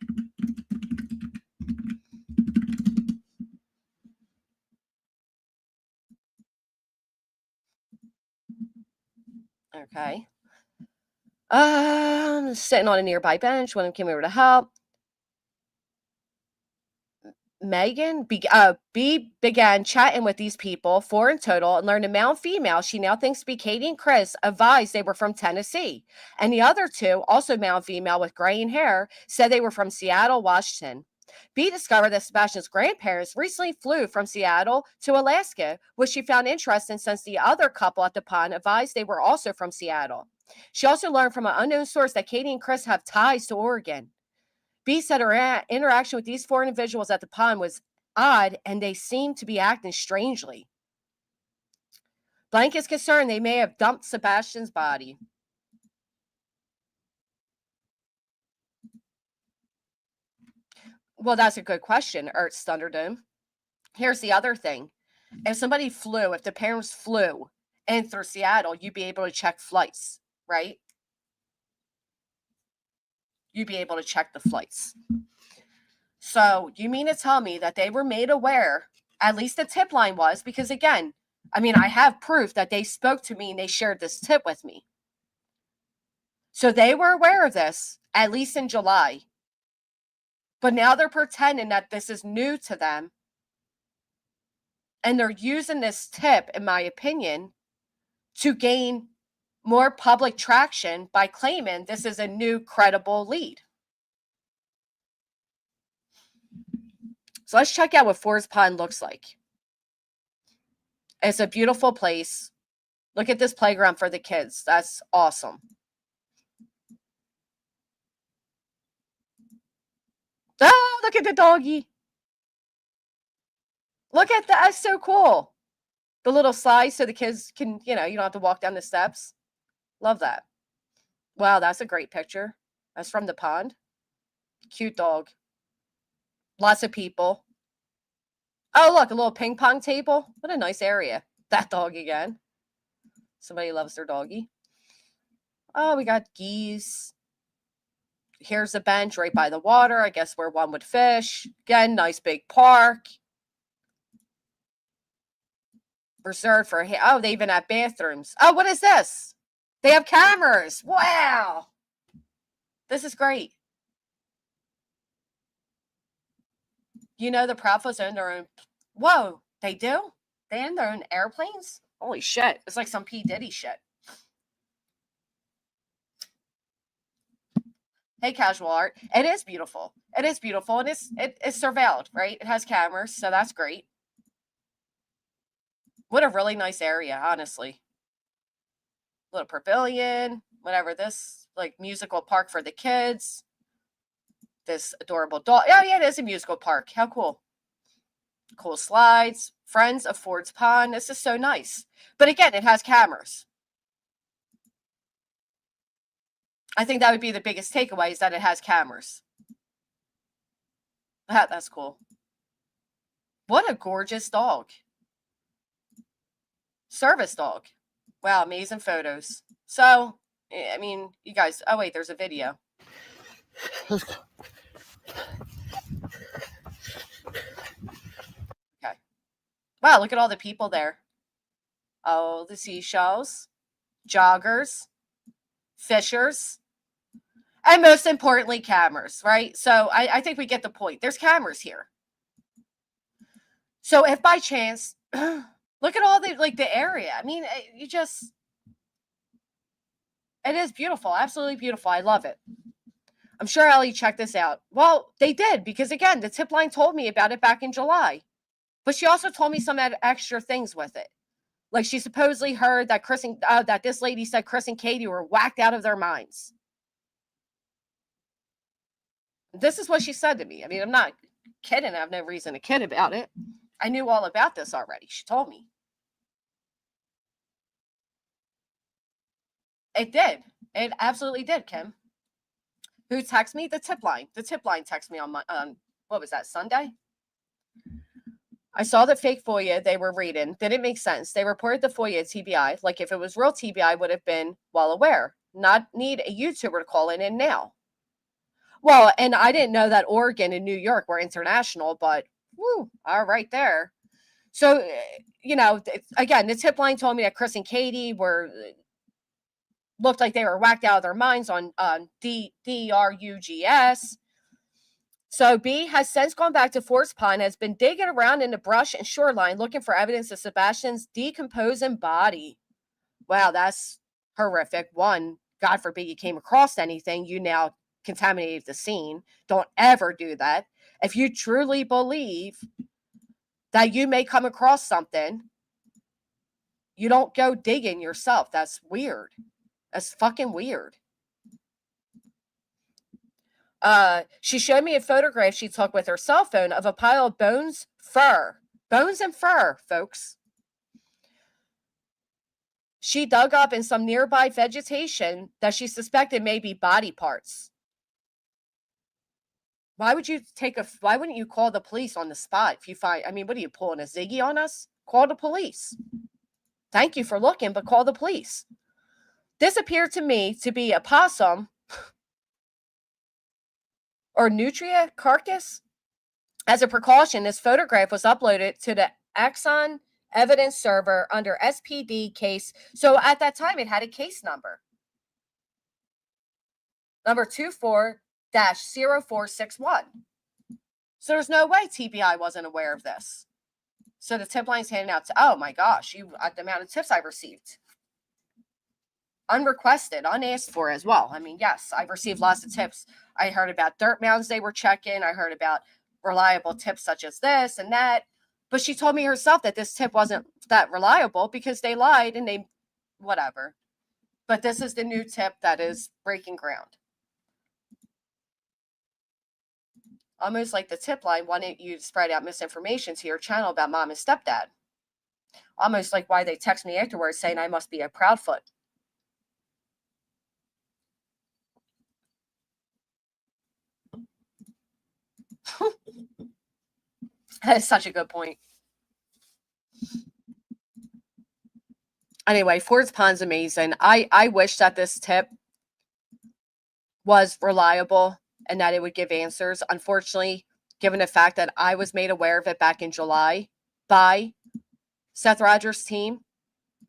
okay. Sitting on a nearby bench. One of them came over to help. B began chatting with these people, 4 in total, and learned a male and female she now thinks to be Katie and Chris advised they were from Tennessee. And the other 2, also male and female with graying hair, said they were from Seattle, Washington. B discovered that Sebastian's grandparents recently flew from Seattle to Alaska, which she found interesting since the other couple at the pond advised they were also from Seattle. She also learned from an unknown source that Katie and Chris have ties to Oregon. B said her interaction with these 4 individuals at the pond was odd and they seemed to be acting strangely. Blank is concerned they may have dumped Sebastian's body. Well, that's a good question, Ertz Thunderdome. Here's the other thing. If the parents flew in through Seattle, you'd be able to check flights, right? You'd be able to check the flights. So you mean to tell me that they were made aware, at least the tip line was, because again, I have proof that they spoke to me and they shared this tip with me. So they were aware of this, at least in July. But now they're pretending that this is new to them. And they're using this tip, in my opinion, to gain more public traction by claiming this is a new credible lead. So let's check out what Ford's Pond looks like. It's a beautiful place. Look at this playground for the kids. That's awesome. Oh, look at the doggy. Look at that. That's so cool. The little slide so the kids can, you don't have to walk down the steps. Love that. Wow, that's a great picture. That's from the pond. Cute dog. Lots of people. Oh, look, a little ping pong table. What a nice area. That dog again. Somebody loves their doggy. Oh, we got geese. Here's a bench right by the water. I guess where one would fish. Again, nice big park. Reserved for, they even have bathrooms. Oh, what is this? They have cameras. Wow. This is great. The Proudfoots own their own. Whoa, they do? They own their own airplanes? Holy shit. It's like some P. Diddy shit. Hey, casual art. It is beautiful. It is beautiful, and it's surveilled, right? It has cameras, so that's great. What a really nice area, honestly. Little pavilion, whatever. This like musical park for the kids. This adorable dog. Oh yeah, it is a musical park. How cool. Cool slides. Friends of Ford's Pond. This is so nice. But again, it has cameras. I think that would be the biggest takeaway, is that it has cameras. That's cool. What a gorgeous dog. Service dog. Wow, amazing photos. So, I mean, you guys, oh wait, there's a video. Okay. Wow, look at all the people there. Oh, the seashells, joggers, fishers, and most importantly, cameras, right? So I think we get the point. There's cameras here. So if by chance, look at all the area. I mean, it is beautiful. Absolutely beautiful. I love it. I'm sure Ellie checked this out. Well, they did, because again, the tip line told me about it back in July. But she also told me some extra things with it. Like she supposedly heard that that this lady said Chris and Katie were whacked out of their minds. This is what she said to me. I mean, I'm not kidding. I have no reason to kid about it. I knew all about this already. She told me. It did. It absolutely did, Kim. Who texted me? The tip line. The tip line texted me on what was that, Sunday? I saw the fake FOIA they were reading. Didn't make sense. They reported the FOIA TBI. Like if it was real TBI, would have been well aware. Not need a YouTuber to call in now. Well, and I didn't know that Oregon and New York were international, but woo, all right there. So, again, the tip line told me that Chris and Katie looked like they were whacked out of their minds on DRUGS. So B has since gone back to Ford's Pond, has been digging around in the brush and shoreline looking for evidence of Sebastian's decomposing body. Wow, that's horrific. One, God forbid you came across anything, you now contaminated the scene. Don't ever do that. If you truly believe that you may come across something, you don't go digging yourself. That's weird. That's fucking weird. She showed me a photograph she took with her cell phone of a pile of bones and fur, folks. She dug up in some nearby vegetation that she suspected may be body parts. Why wouldn't you call the police on the spot if you find, what are you pulling a Ziggy on us? Call the police. Thank you for looking, but call the police. This appeared to me to be a possum or nutria carcass. As a precaution, this photograph was uploaded to the Axon evidence server under SPD case. So at that time, it had a case number. Number 24-0461. So there's no way TBI wasn't aware of this. So the tip line's handing out oh my gosh, the amount of tips I received. Unrequested, unasked for as well. Yes, I've received lots of tips. I heard about dirt mounds they were checking. I heard about reliable tips such as this and that. But she told me herself that this tip wasn't that reliable because they lied and they whatever. But this is the new tip that is breaking ground. Almost like the tip line wanted you to spread out misinformation to your channel about mom and stepdad. Almost like why they text me afterwards saying I must be a Proudfoot. That is such a good point. Anyway, Ford's Pond's amazing. I wish that this tip was reliable and that it would give answers. Unfortunately, given the fact that I was made aware of it back in July by Seth Rogers' team,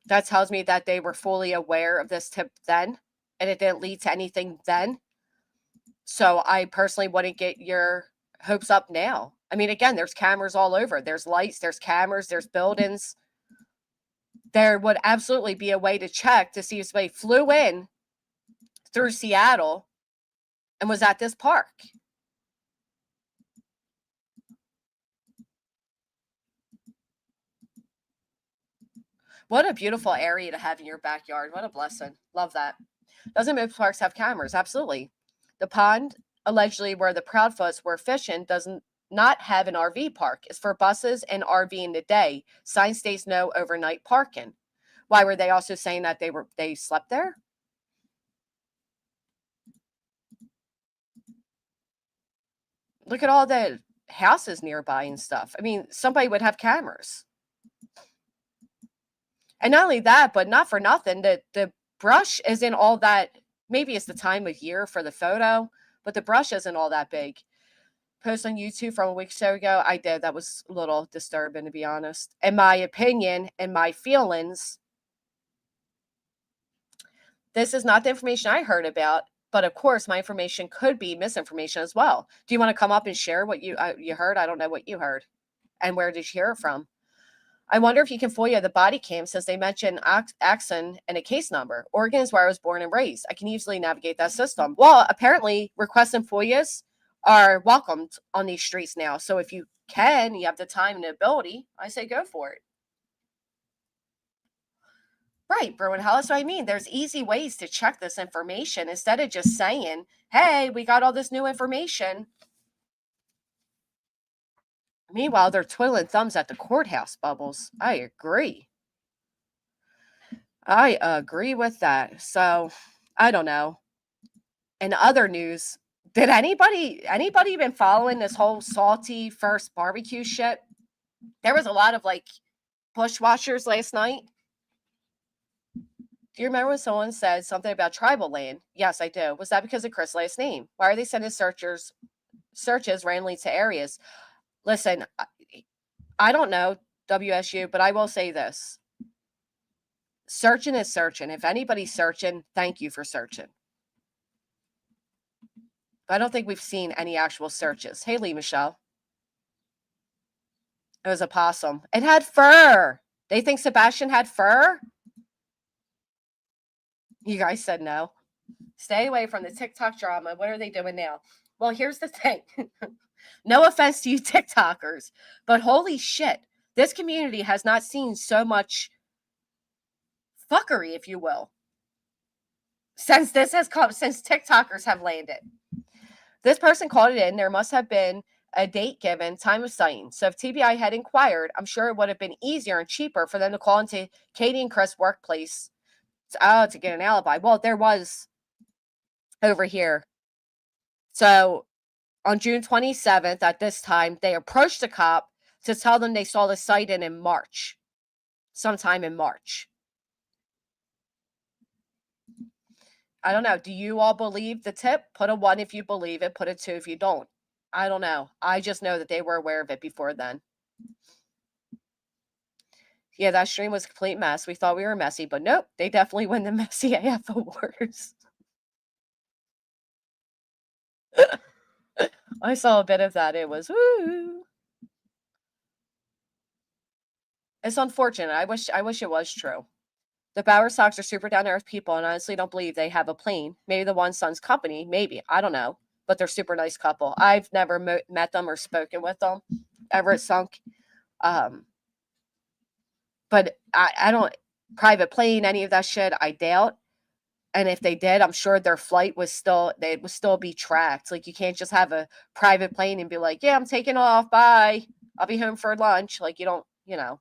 that tells me that they were fully aware of this tip then, and it didn't lead to anything then. So I personally wouldn't get your hopes up now. Again, there's cameras all over. There's lights, there's cameras, there's buildings. There would absolutely be a way to check to see if somebody flew in through Seattle and was at this park. What a beautiful area to have in your backyard. What a blessing. Love that. Doesn't most parks have cameras? Absolutely. The pond, allegedly where the Proudfoots were fishing, doesn't not have an RV park. It's for buses and RV in the day. Sign states no overnight parking. Why were they also saying that they slept there? Look at all the houses nearby and stuff. I mean, somebody would have cameras. And not only that, but not for nothing, the brush isn't all that, maybe it's the time of year for the photo, but the brush isn't all that big. Post on YouTube from a week or so ago, I did. That was a little disturbing, to be honest. In my opinion and my feelings, this is not the information I heard about, but of course, my information could be misinformation as well. Do you want to come up and share what you heard? I don't know what you heard. And where did you hear it from? I wonder if you can FOIA the body cam since they mentioned Axon and a case number. Oregon is where I was born and raised. I can easily navigate that system. Well, apparently, requests and FOIAs are welcomed on these streets now. So if you can, you have the time and the ability, I say go for it. Right, Berwin Hall, that's what I mean. There's easy ways to check this information instead of just saying, hey, we got all this new information. Meanwhile, they're twiddling thumbs at the courthouse, Bubbles. I agree. I agree with that. So, I don't know. In other news, did anybody been following this whole salty first barbecue shit? There was a lot of like bushwashers last night. Do you remember when someone said something about tribal land? Yes, I do. Was that because of Chris' last name? Why are they sending searches randomly to areas? Listen, I don't know, WSU, but I will say this. Searching is searching. If anybody's searching, thank you for searching. But I don't think we've seen any actual searches. Hey, Lee Michelle. It was a possum. It had fur. They think Sebastian had fur? You guys said no. Stay away from the TikTok drama. What are they doing now? Well, here's the thing. No offense to you TikTokers, but holy shit, this community has not seen so much fuckery, if you will, since TikTokers have landed. This person called it in. There must have been a date given, time of sighting. So if TBI had inquired, I'm sure it would have been easier and cheaper for them to call into Katie and Chris' workplace to get an alibi. Well, there was over here. So on June 27th, at this time, they approached the cop to tell them they saw the sighting in March, sometime in March. I don't know. Do you all believe the tip? Put a 1 if you believe it. Put a 2 if you don't. I don't know. I just know that they were aware of it before then. Yeah, that stream was a complete mess. We thought we were messy, but nope. They definitely win the Messy AF Awards. I saw a bit of that. It was woo. It's unfortunate. I wish it was true. The Bauer Sox are super down to earth people, and honestly don't believe they have a plane. Maybe the one son's company, maybe. I don't know. But they're super nice couple. I've never met them or spoken with them ever at Sunk. But I don't private plane, any of that shit, I doubt. And if they did, I'm sure their flight would still be tracked. Like you can't just have a private plane and be like, yeah, I'm taking off. Bye. I'll be home for lunch. Like you don't, you know.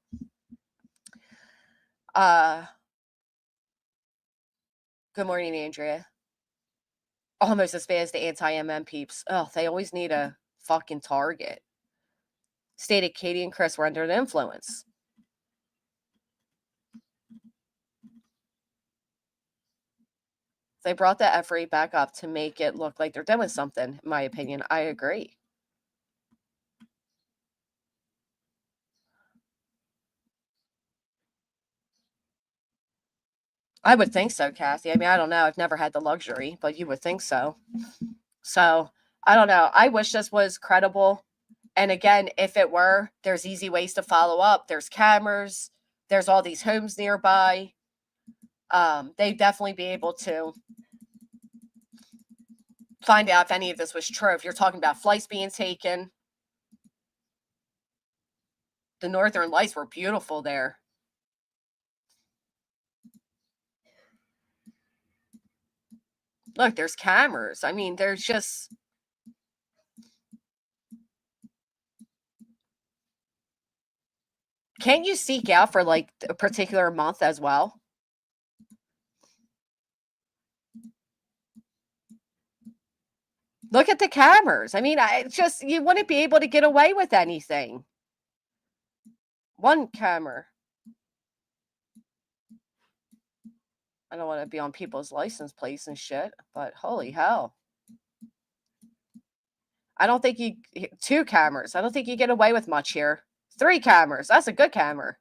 Good morning, Andrea. Almost as bad as the anti-MM peeps. Oh, they always need a fucking target. Stated Katie and Chris were under the influence. They brought the F rate back up to make it look like they're doing something, in my opinion. I agree. I would think so, Kathy. I mean, I don't know. I've never had the luxury, but you would think so. So, I don't know. I wish this was credible. And again, if it were, there's easy ways to follow up. There's cameras. There's all these homes nearby. They'd definitely be able to find out if any of this was true. If you're talking about flights being taken, the Northern Lights were beautiful there. Look, there's cameras. I mean, there's just... Can't you seek out for like a particular month as well? Look at the cameras. I mean, you wouldn't be able to get away with anything. One camera. I don't want to be on people's license plates and shit, but holy hell. I don't think you... 2 cameras. I don't think you get away with much here. 3 cameras. That's a good camera.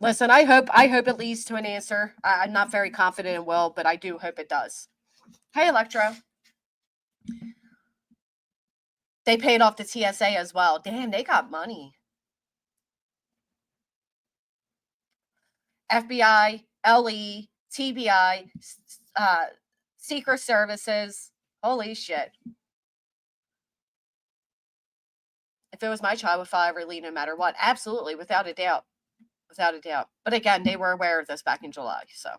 Listen, I hope it leads to an answer. I'm not very confident it will, but I do hope it does. Hey, Electro. They paid off the TSA as well. Damn, they got money. FBI, LE, TBI, Secret Services. Holy shit. If it was my child, I would file every lien no matter what. Absolutely, without a doubt. Without a doubt. But again, they were aware of this back in July. So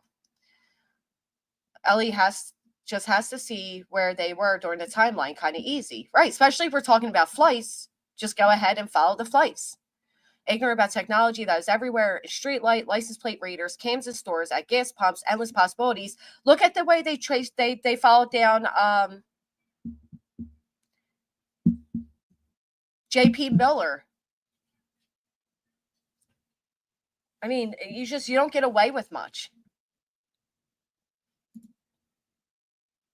Ellie has to see where they were during the timeline. Kind of easy. Right. Especially if we're talking about flights. Just go ahead and follow the flights. Ignorant about technology that is everywhere. Street light, license plate readers, cams in stores, at gas pumps, endless possibilities. Look at the way they traced, they followed down JP Miller. I mean, you don't get away with much.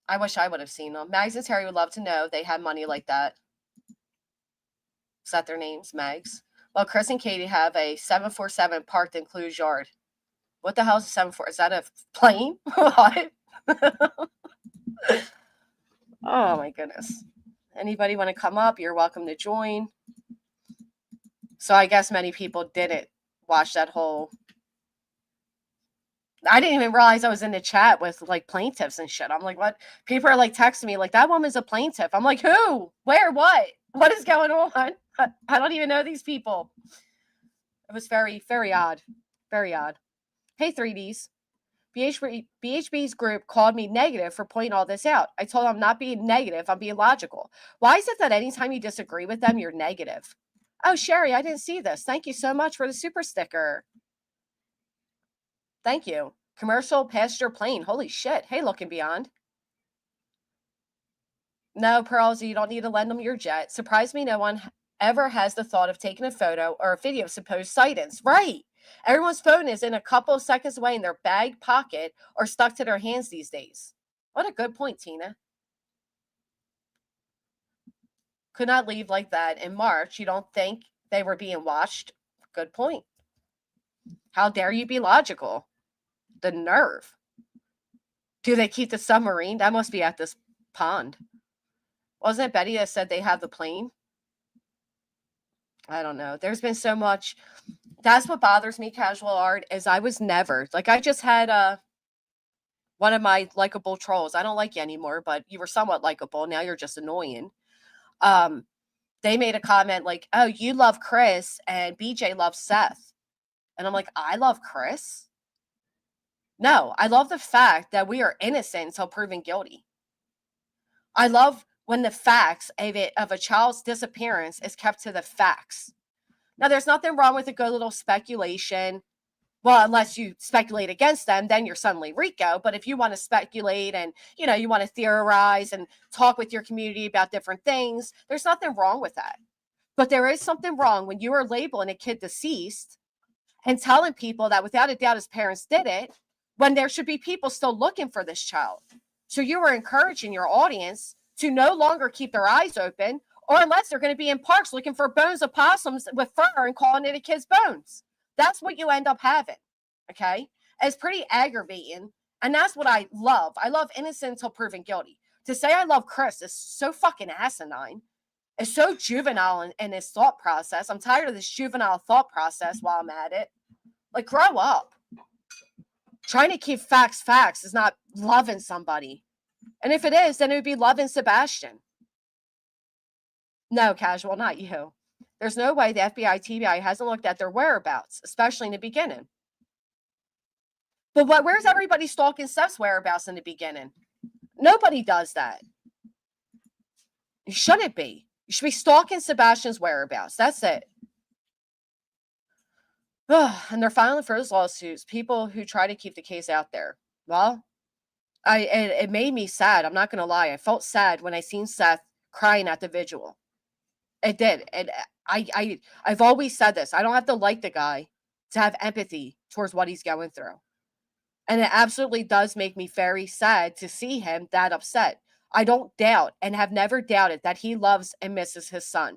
I wish I would have seen them. Mags and Terry would love to know they had money like that. Is that their names, Mags? Well, Chris and Katie have a 747 parked in Clues Yard. What the hell is a 747? Is that a plane? What? Oh, my goodness. Anybody want to come up? You're welcome to join. So I guess many people didn't watch that whole... I didn't even realize I was in the chat with like plaintiffs and shit. I'm like, what? People are like texting me like, that woman's a plaintiff. I'm like, who? Where? What? What is going on? I don't even know these people. It was very, very odd. Very odd. Hey, 3Ds. BHB's group called me negative for pointing all this out. I told them I'm not being negative. I'm being logical. Why is it that anytime you disagree with them, you're negative? Oh, Sherry, I didn't see this. Thank you so much for the super sticker. Thank you. Commercial passenger plane. Holy shit. Hey, Looking Beyond. No, Pearls, you don't need to lend them your jet. Surprised me no one ever has the thought of taking a photo or a video of supposed sightings. Right. Everyone's phone is in a couple of seconds away in their bag, pocket, or stuck to their hands these days. What a good point, Tina. Could not leave like that in March. You don't think they were being watched? Good point. How dare you be logical? The nerve. Do they keep the submarine? That must be at this pond. Wasn't it Betty that said they have the plane? I don't know. There's been so much. That's what bothers me, Casual Art, is I was never, like, I just had one of my likable trolls. I don't like you anymore, but you were somewhat likable. Now you're just annoying. They made a comment like, oh, you love Chris and BJ loves Seth. And I'm like, I love Chris? No, I love the fact that we are innocent until proven guilty. I love when the facts of a child's disappearance is kept to the facts. Now, there's nothing wrong with a good little speculation. Well, unless you speculate against them, then you're suddenly Rico. But if you want to speculate and, you want to theorize and talk with your community about different things, there's nothing wrong with that. But there is something wrong when you are labeling a kid deceased and telling people that without a doubt his parents did it, when there should be people still looking for this child. So you are encouraging your audience to no longer keep their eyes open, or unless they're going to be in parks looking for bones of possums with fur and calling it a kid's bones. That's what you end up having, okay? It's pretty aggravating, and that's what I love. I love innocent until proven guilty. To say I love Chris is so fucking asinine. It's so juvenile in his thought process. I'm tired of this juvenile thought process while I'm at it. Like, grow up. Trying to keep facts is not loving somebody. And if it is, then it would be loving Sebastian. No, Casual, not you. There's no way the FBI, TBI hasn't looked at their whereabouts, especially in the beginning. But where's everybody stalking Seth's whereabouts in the beginning? Nobody does that. You shouldn't be. You should be stalking Sebastian's whereabouts. That's it. And they're filing for those lawsuits, people who try to keep the case out there. Well, it made me sad. I'm not going to lie. I felt sad when I seen Seth crying at the vigil. It did. And I've always said this. I don't have to like the guy to have empathy towards what he's going through. And it absolutely does make me very sad to see him that upset. I don't doubt and have never doubted that he loves and misses his son.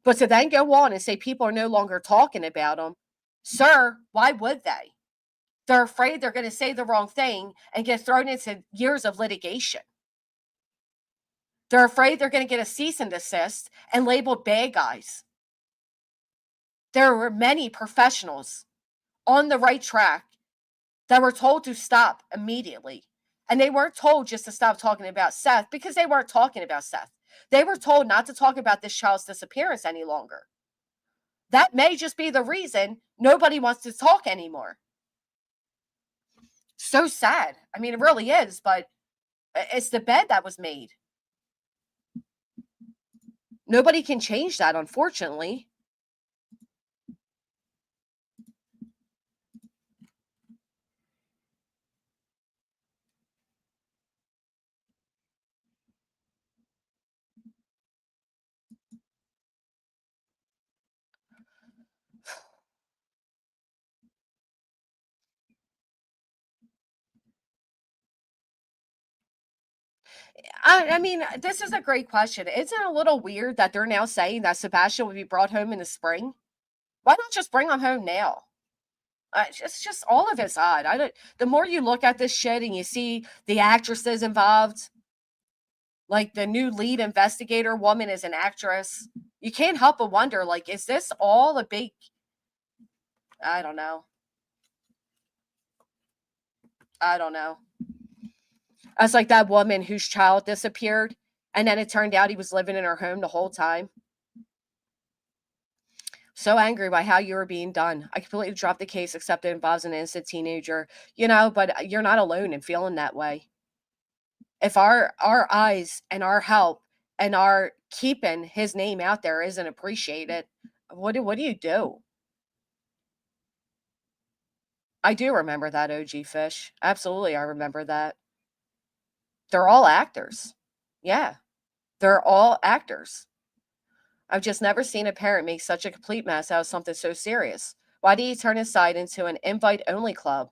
But to then go on and say people are no longer talking about him, sir, why would they? They're afraid they're going to say the wrong thing and get thrown into years of litigation. They're afraid they're going to get a cease and desist and labeled bad guys. There were many professionals on the right track that were told to stop immediately. And they weren't told just to stop talking about Seth because they weren't talking about Seth. They were told not to talk about this child's disappearance any longer. That may just be the reason nobody wants to talk anymore. So sad. I mean, it really is, but it's the bed that was made. Nobody can change that, unfortunately. I mean, this is a great question. Isn't it a little weird that they're now saying that Sebastian would be brought home in the spring? Why not just bring him home now? It's just all of it's odd. The more you look at this shit and you see the actresses involved, like the new lead investigator woman is an actress, you can't help but wonder, like, is this all a big, I don't know. It's like that woman whose child disappeared, and then it turned out he was living in her home the whole time. So angry by how you were being done. I completely dropped the case, except it involves an innocent teenager. But you're not alone in feeling that way. If our eyes and our help and our keeping his name out there isn't appreciated, what do you do? I do remember that, OG Fish. Absolutely, I remember that. They're all actors. Yeah, they're all actors. I've just never seen a parent make such a complete mess out of something so serious. Why did he turn his site into an invite-only club?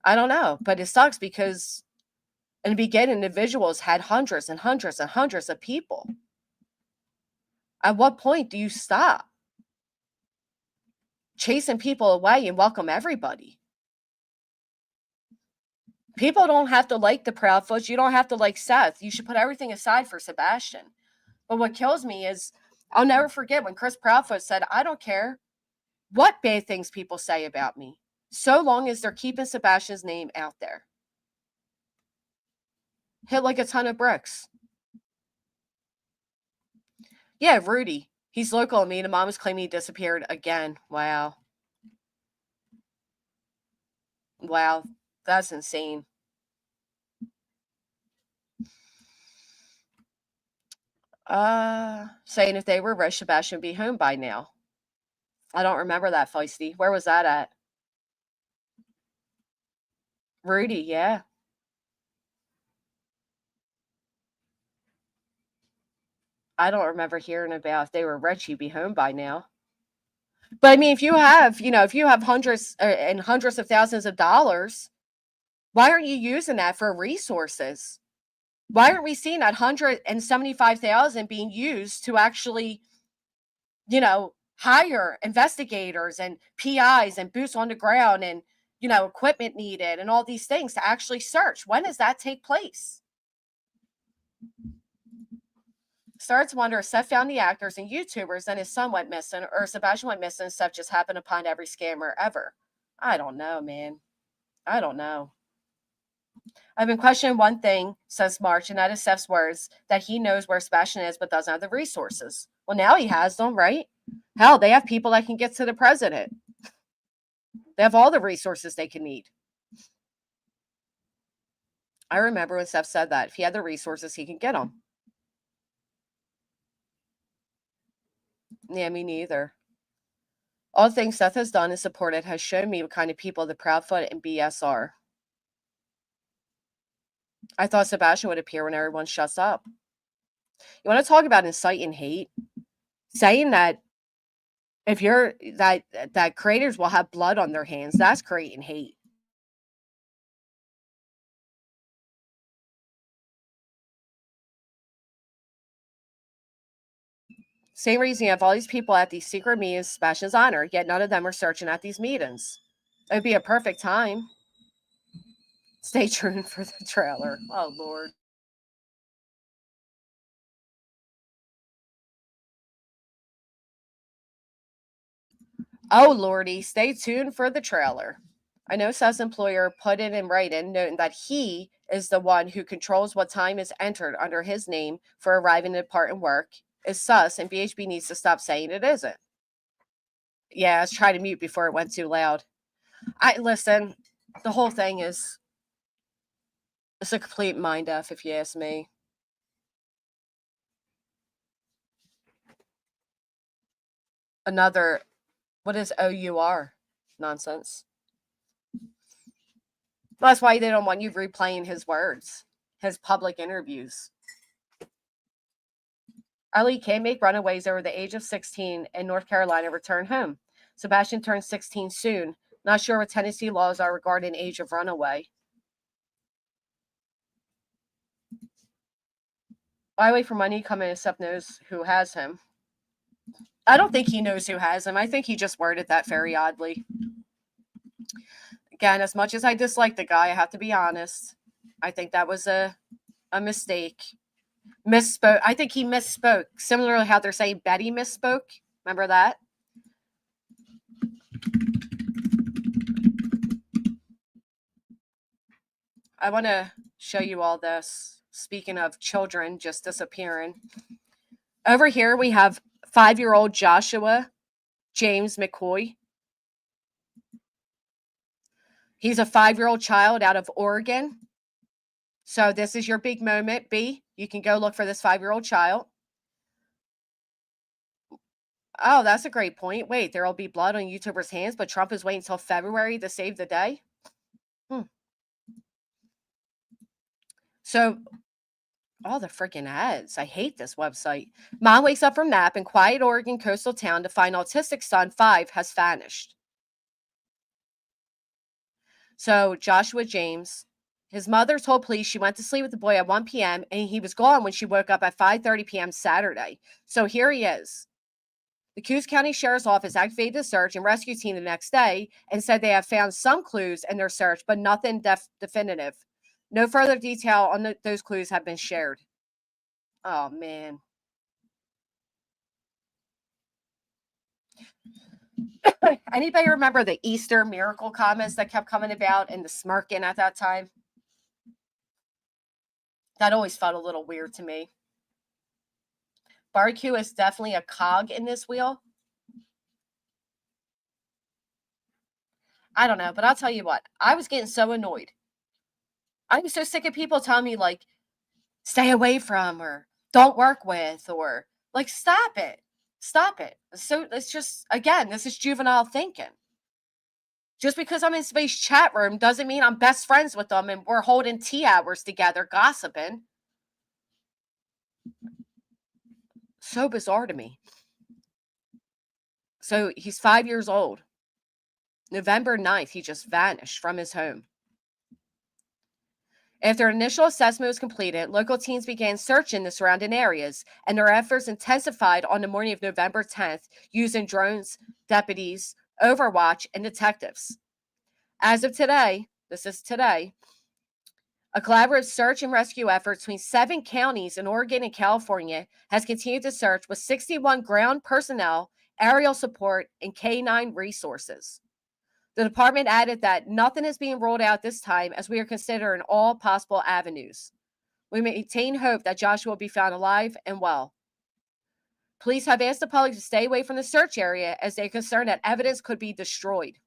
I don't know, but it sucks because in the beginning, individuals had hundreds and hundreds and hundreds of people. At what point do you stop chasing people away and welcome everybody? People don't have to like the Proudfoots. You don't have to like Seth. You should put everything aside for Sebastian. But what kills me is I'll never forget when Chris Proudfoot said, I don't care what bad things people say about me, so long as they're keeping Sebastian's name out there. Hit like a ton of bricks. Yeah, Rudy. He's local to me. The mom is claiming he disappeared again. Wow. Wow. That's insane. Saying if they were rich, Sebastian would be home by now. I don't remember that, Feisty. Where was that at? Rudy, yeah. I don't remember hearing about if they were rich, he'd be home by now. But I mean, if you have hundreds and hundreds of thousands of dollars, why aren't you using that for resources? Why aren't we seeing that 175,000 being used to actually, hire investigators and PIs and boots on the ground and, equipment needed and all these things to actually search? When does that take place? Starts to wonder if Seth found the actors and YouTubers and his son went missing, or Sebastian went missing and Seth just happened upon every scammer ever. I don't know, man. I don't know. I've been questioning one thing since March, and that is Seth's words that he knows where Sebastian is but doesn't have the resources. Well, now he has them, right? Hell, they have people that can get to the president. They have all the resources they can need. I remember when Seth said that. If he had the resources, he can get them. Yeah, me neither. All the things Seth has done and supported has shown me what kind of people the Proudfoot and BS are. I thought Sebastian would appear when everyone shuts up. You want to talk about inciting hate? Saying that if you're that creators will have blood on their hands, that's creating hate. Same reason you have all these people at these secret meetings, Sebastian's honor, yet none of them are searching at these meetings. It would be a perfect time. Stay tuned for the trailer. Oh, Lord. Oh, Lordy, stay tuned for the trailer. I know Seth's employer put it in writing, noting that he is the one who controls what time is entered under his name for arriving to depart and work. Is sus, and BHB needs to stop saying it isn't. Yeah, I was trying to mute before it went too loud. Listen, the whole thing is it's a complete mind F, if you ask me. Another, what is OUR? Nonsense. That's why they don't want you replaying his words, his public interviews. Ali can't make runaways over the age of 16 in North Carolina return home. Sebastian turns 16 soon. Not sure what Tennessee laws are regarding age of runaway. Why wait for money to come in if Seth knows who has him? I don't think he knows who has him. I think he just worded that very oddly. Again, as much as I dislike the guy, I have to be honest. I think that was a mistake. Misspoke. I think he misspoke. Similarly, how they're saying Betty misspoke. Remember that? I want to show you all this. Speaking of children just disappearing. Over here, we have 5-year-old Joshua James McCoy. He's a 5-year-old child out of Oregon. So this is your big moment, B. You can go look for this 5-year-old child. Oh, that's a great point. Wait, there will be blood on YouTubers' hands, but Trump is waiting until February to save the day? So, all the freaking ads. I hate this website. Mom wakes up from nap in quiet Oregon coastal town to find autistic son 5 has vanished. So, Joshua James, his mother told police she went to sleep with the boy at 1 p.m. and he was gone when she woke up at 5:30 p.m. Saturday. So here he is. The Coos County Sheriff's Office activated the search and rescue team the next day and said they have found some clues in their search, but nothing definitive. No further detail on those clues have been shared. Oh, man. Anybody remember the Easter miracle comments that kept coming about and the smirking at that time? That always felt a little weird to me. Barbecue is definitely a cog in this wheel. I don't know, but I'll tell you what. I was getting so annoyed. I was so sick of people telling me, like, stay away from or don't work with or, like, stop it. Stop it. So it's just, again, this is juvenile thinking. Just because I'm in somebody's chat room doesn't mean I'm best friends with them and we're holding tea hours together gossiping. So bizarre to me. So he's 5 years old. November 9th, he just vanished from his home. After initial assessment was completed, local teams began searching the surrounding areas, and their efforts intensified on the morning of November 10th using drones, deputies, Overwatch, and detectives. As of today, this is today, a collaborative search and rescue effort between 7 counties in Oregon and California has continued to search with 61 ground personnel, aerial support, and K-9 resources. The department added that nothing is being ruled out this time as we are considering all possible avenues. We maintain hope that Joshua will be found alive and well. Police have asked the public to stay away from the search area as they're concerned that evidence could be destroyed.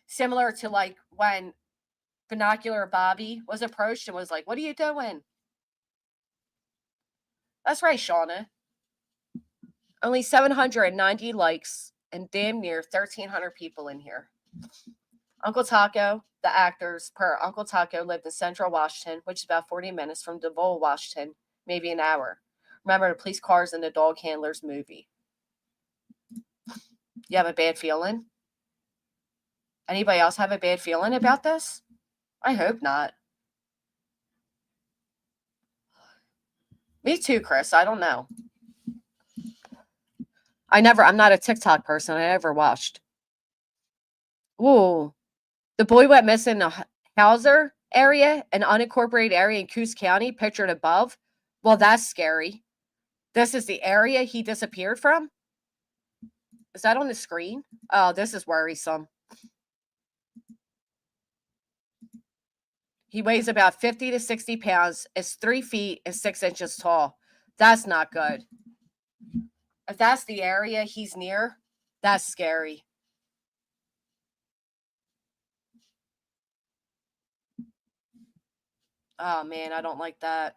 Similar to like when Binocular Bobby was approached and was like, "What are you doing?" That's right, Shauna. Only 790 likes and damn near 1,300 people in here. Uncle Taco, the actors per Uncle Taco lived in Central Washington, which is about 40 minutes from DeVille, Washington, maybe an hour. Remember the police cars in the Dog Handlers movie. You have a bad feeling? Anybody else have a bad feeling about this? I hope not. Me too, Chris. I don't know. I'm not a TikTok person. I never watched. Ooh. The boy went missing in the Hauser area, an unincorporated area in Coos County, pictured above. Well, that's scary. This is the area he disappeared from? Is that on the screen? Oh, this is worrisome. He weighs about 50 to 60 pounds, is 3 feet and 6 inches tall. That's not good. If that's the area he's near, that's scary. Oh, man, I don't like that.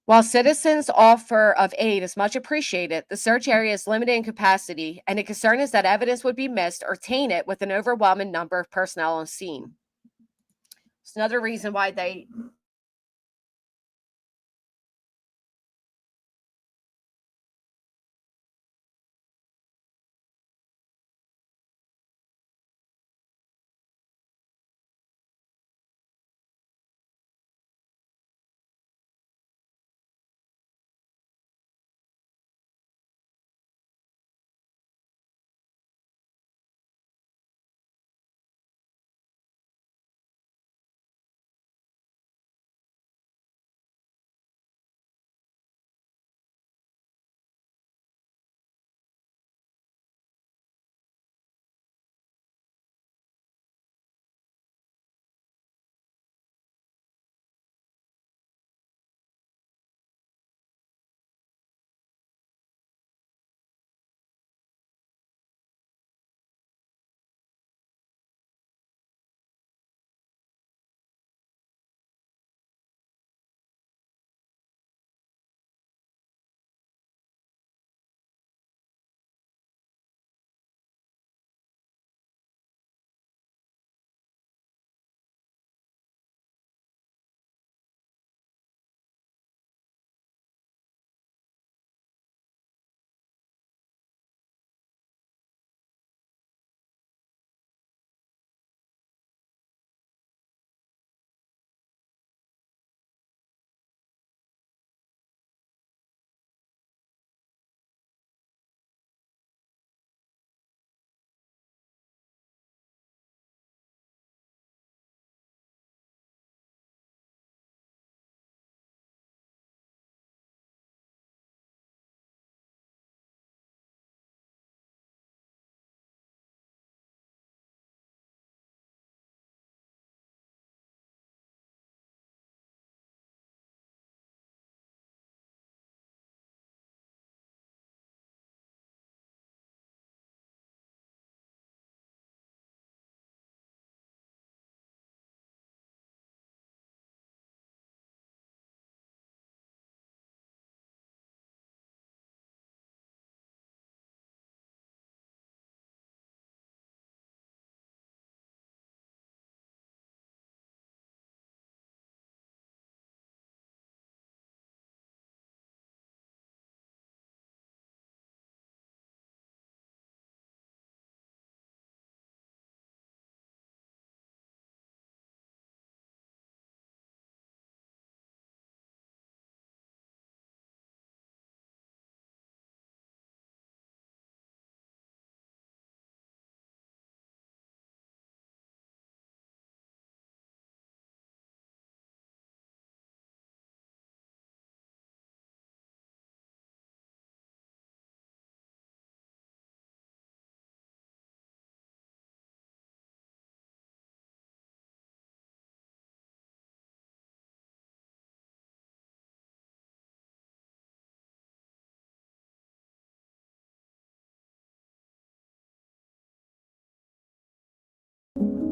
While citizens' offer of aid is much appreciated, the search area is limited in capacity, and the concern is that evidence would be missed or tainted with an overwhelming number of personnel on scene. It's another reason why they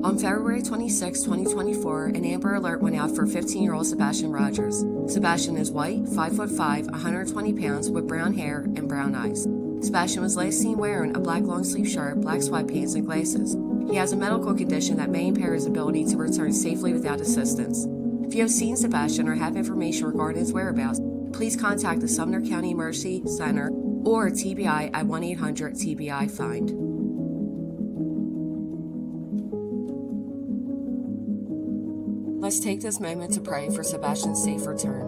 On February 26, 2024, an Amber Alert went out for 15-year-old Sebastian Rogers. Sebastian is white, 5'5", 120 pounds, with brown hair and brown eyes. Sebastian was last seen wearing a black long-sleeve shirt, black sweatpants, and glasses. He has a medical condition that may impair his ability to return safely without assistance. If you have seen Sebastian or have information regarding his whereabouts, please contact the Sumner County Emergency Center or TBI at 1-800-TBI-FIND. Let's take this moment to pray for Sebastian's safe return.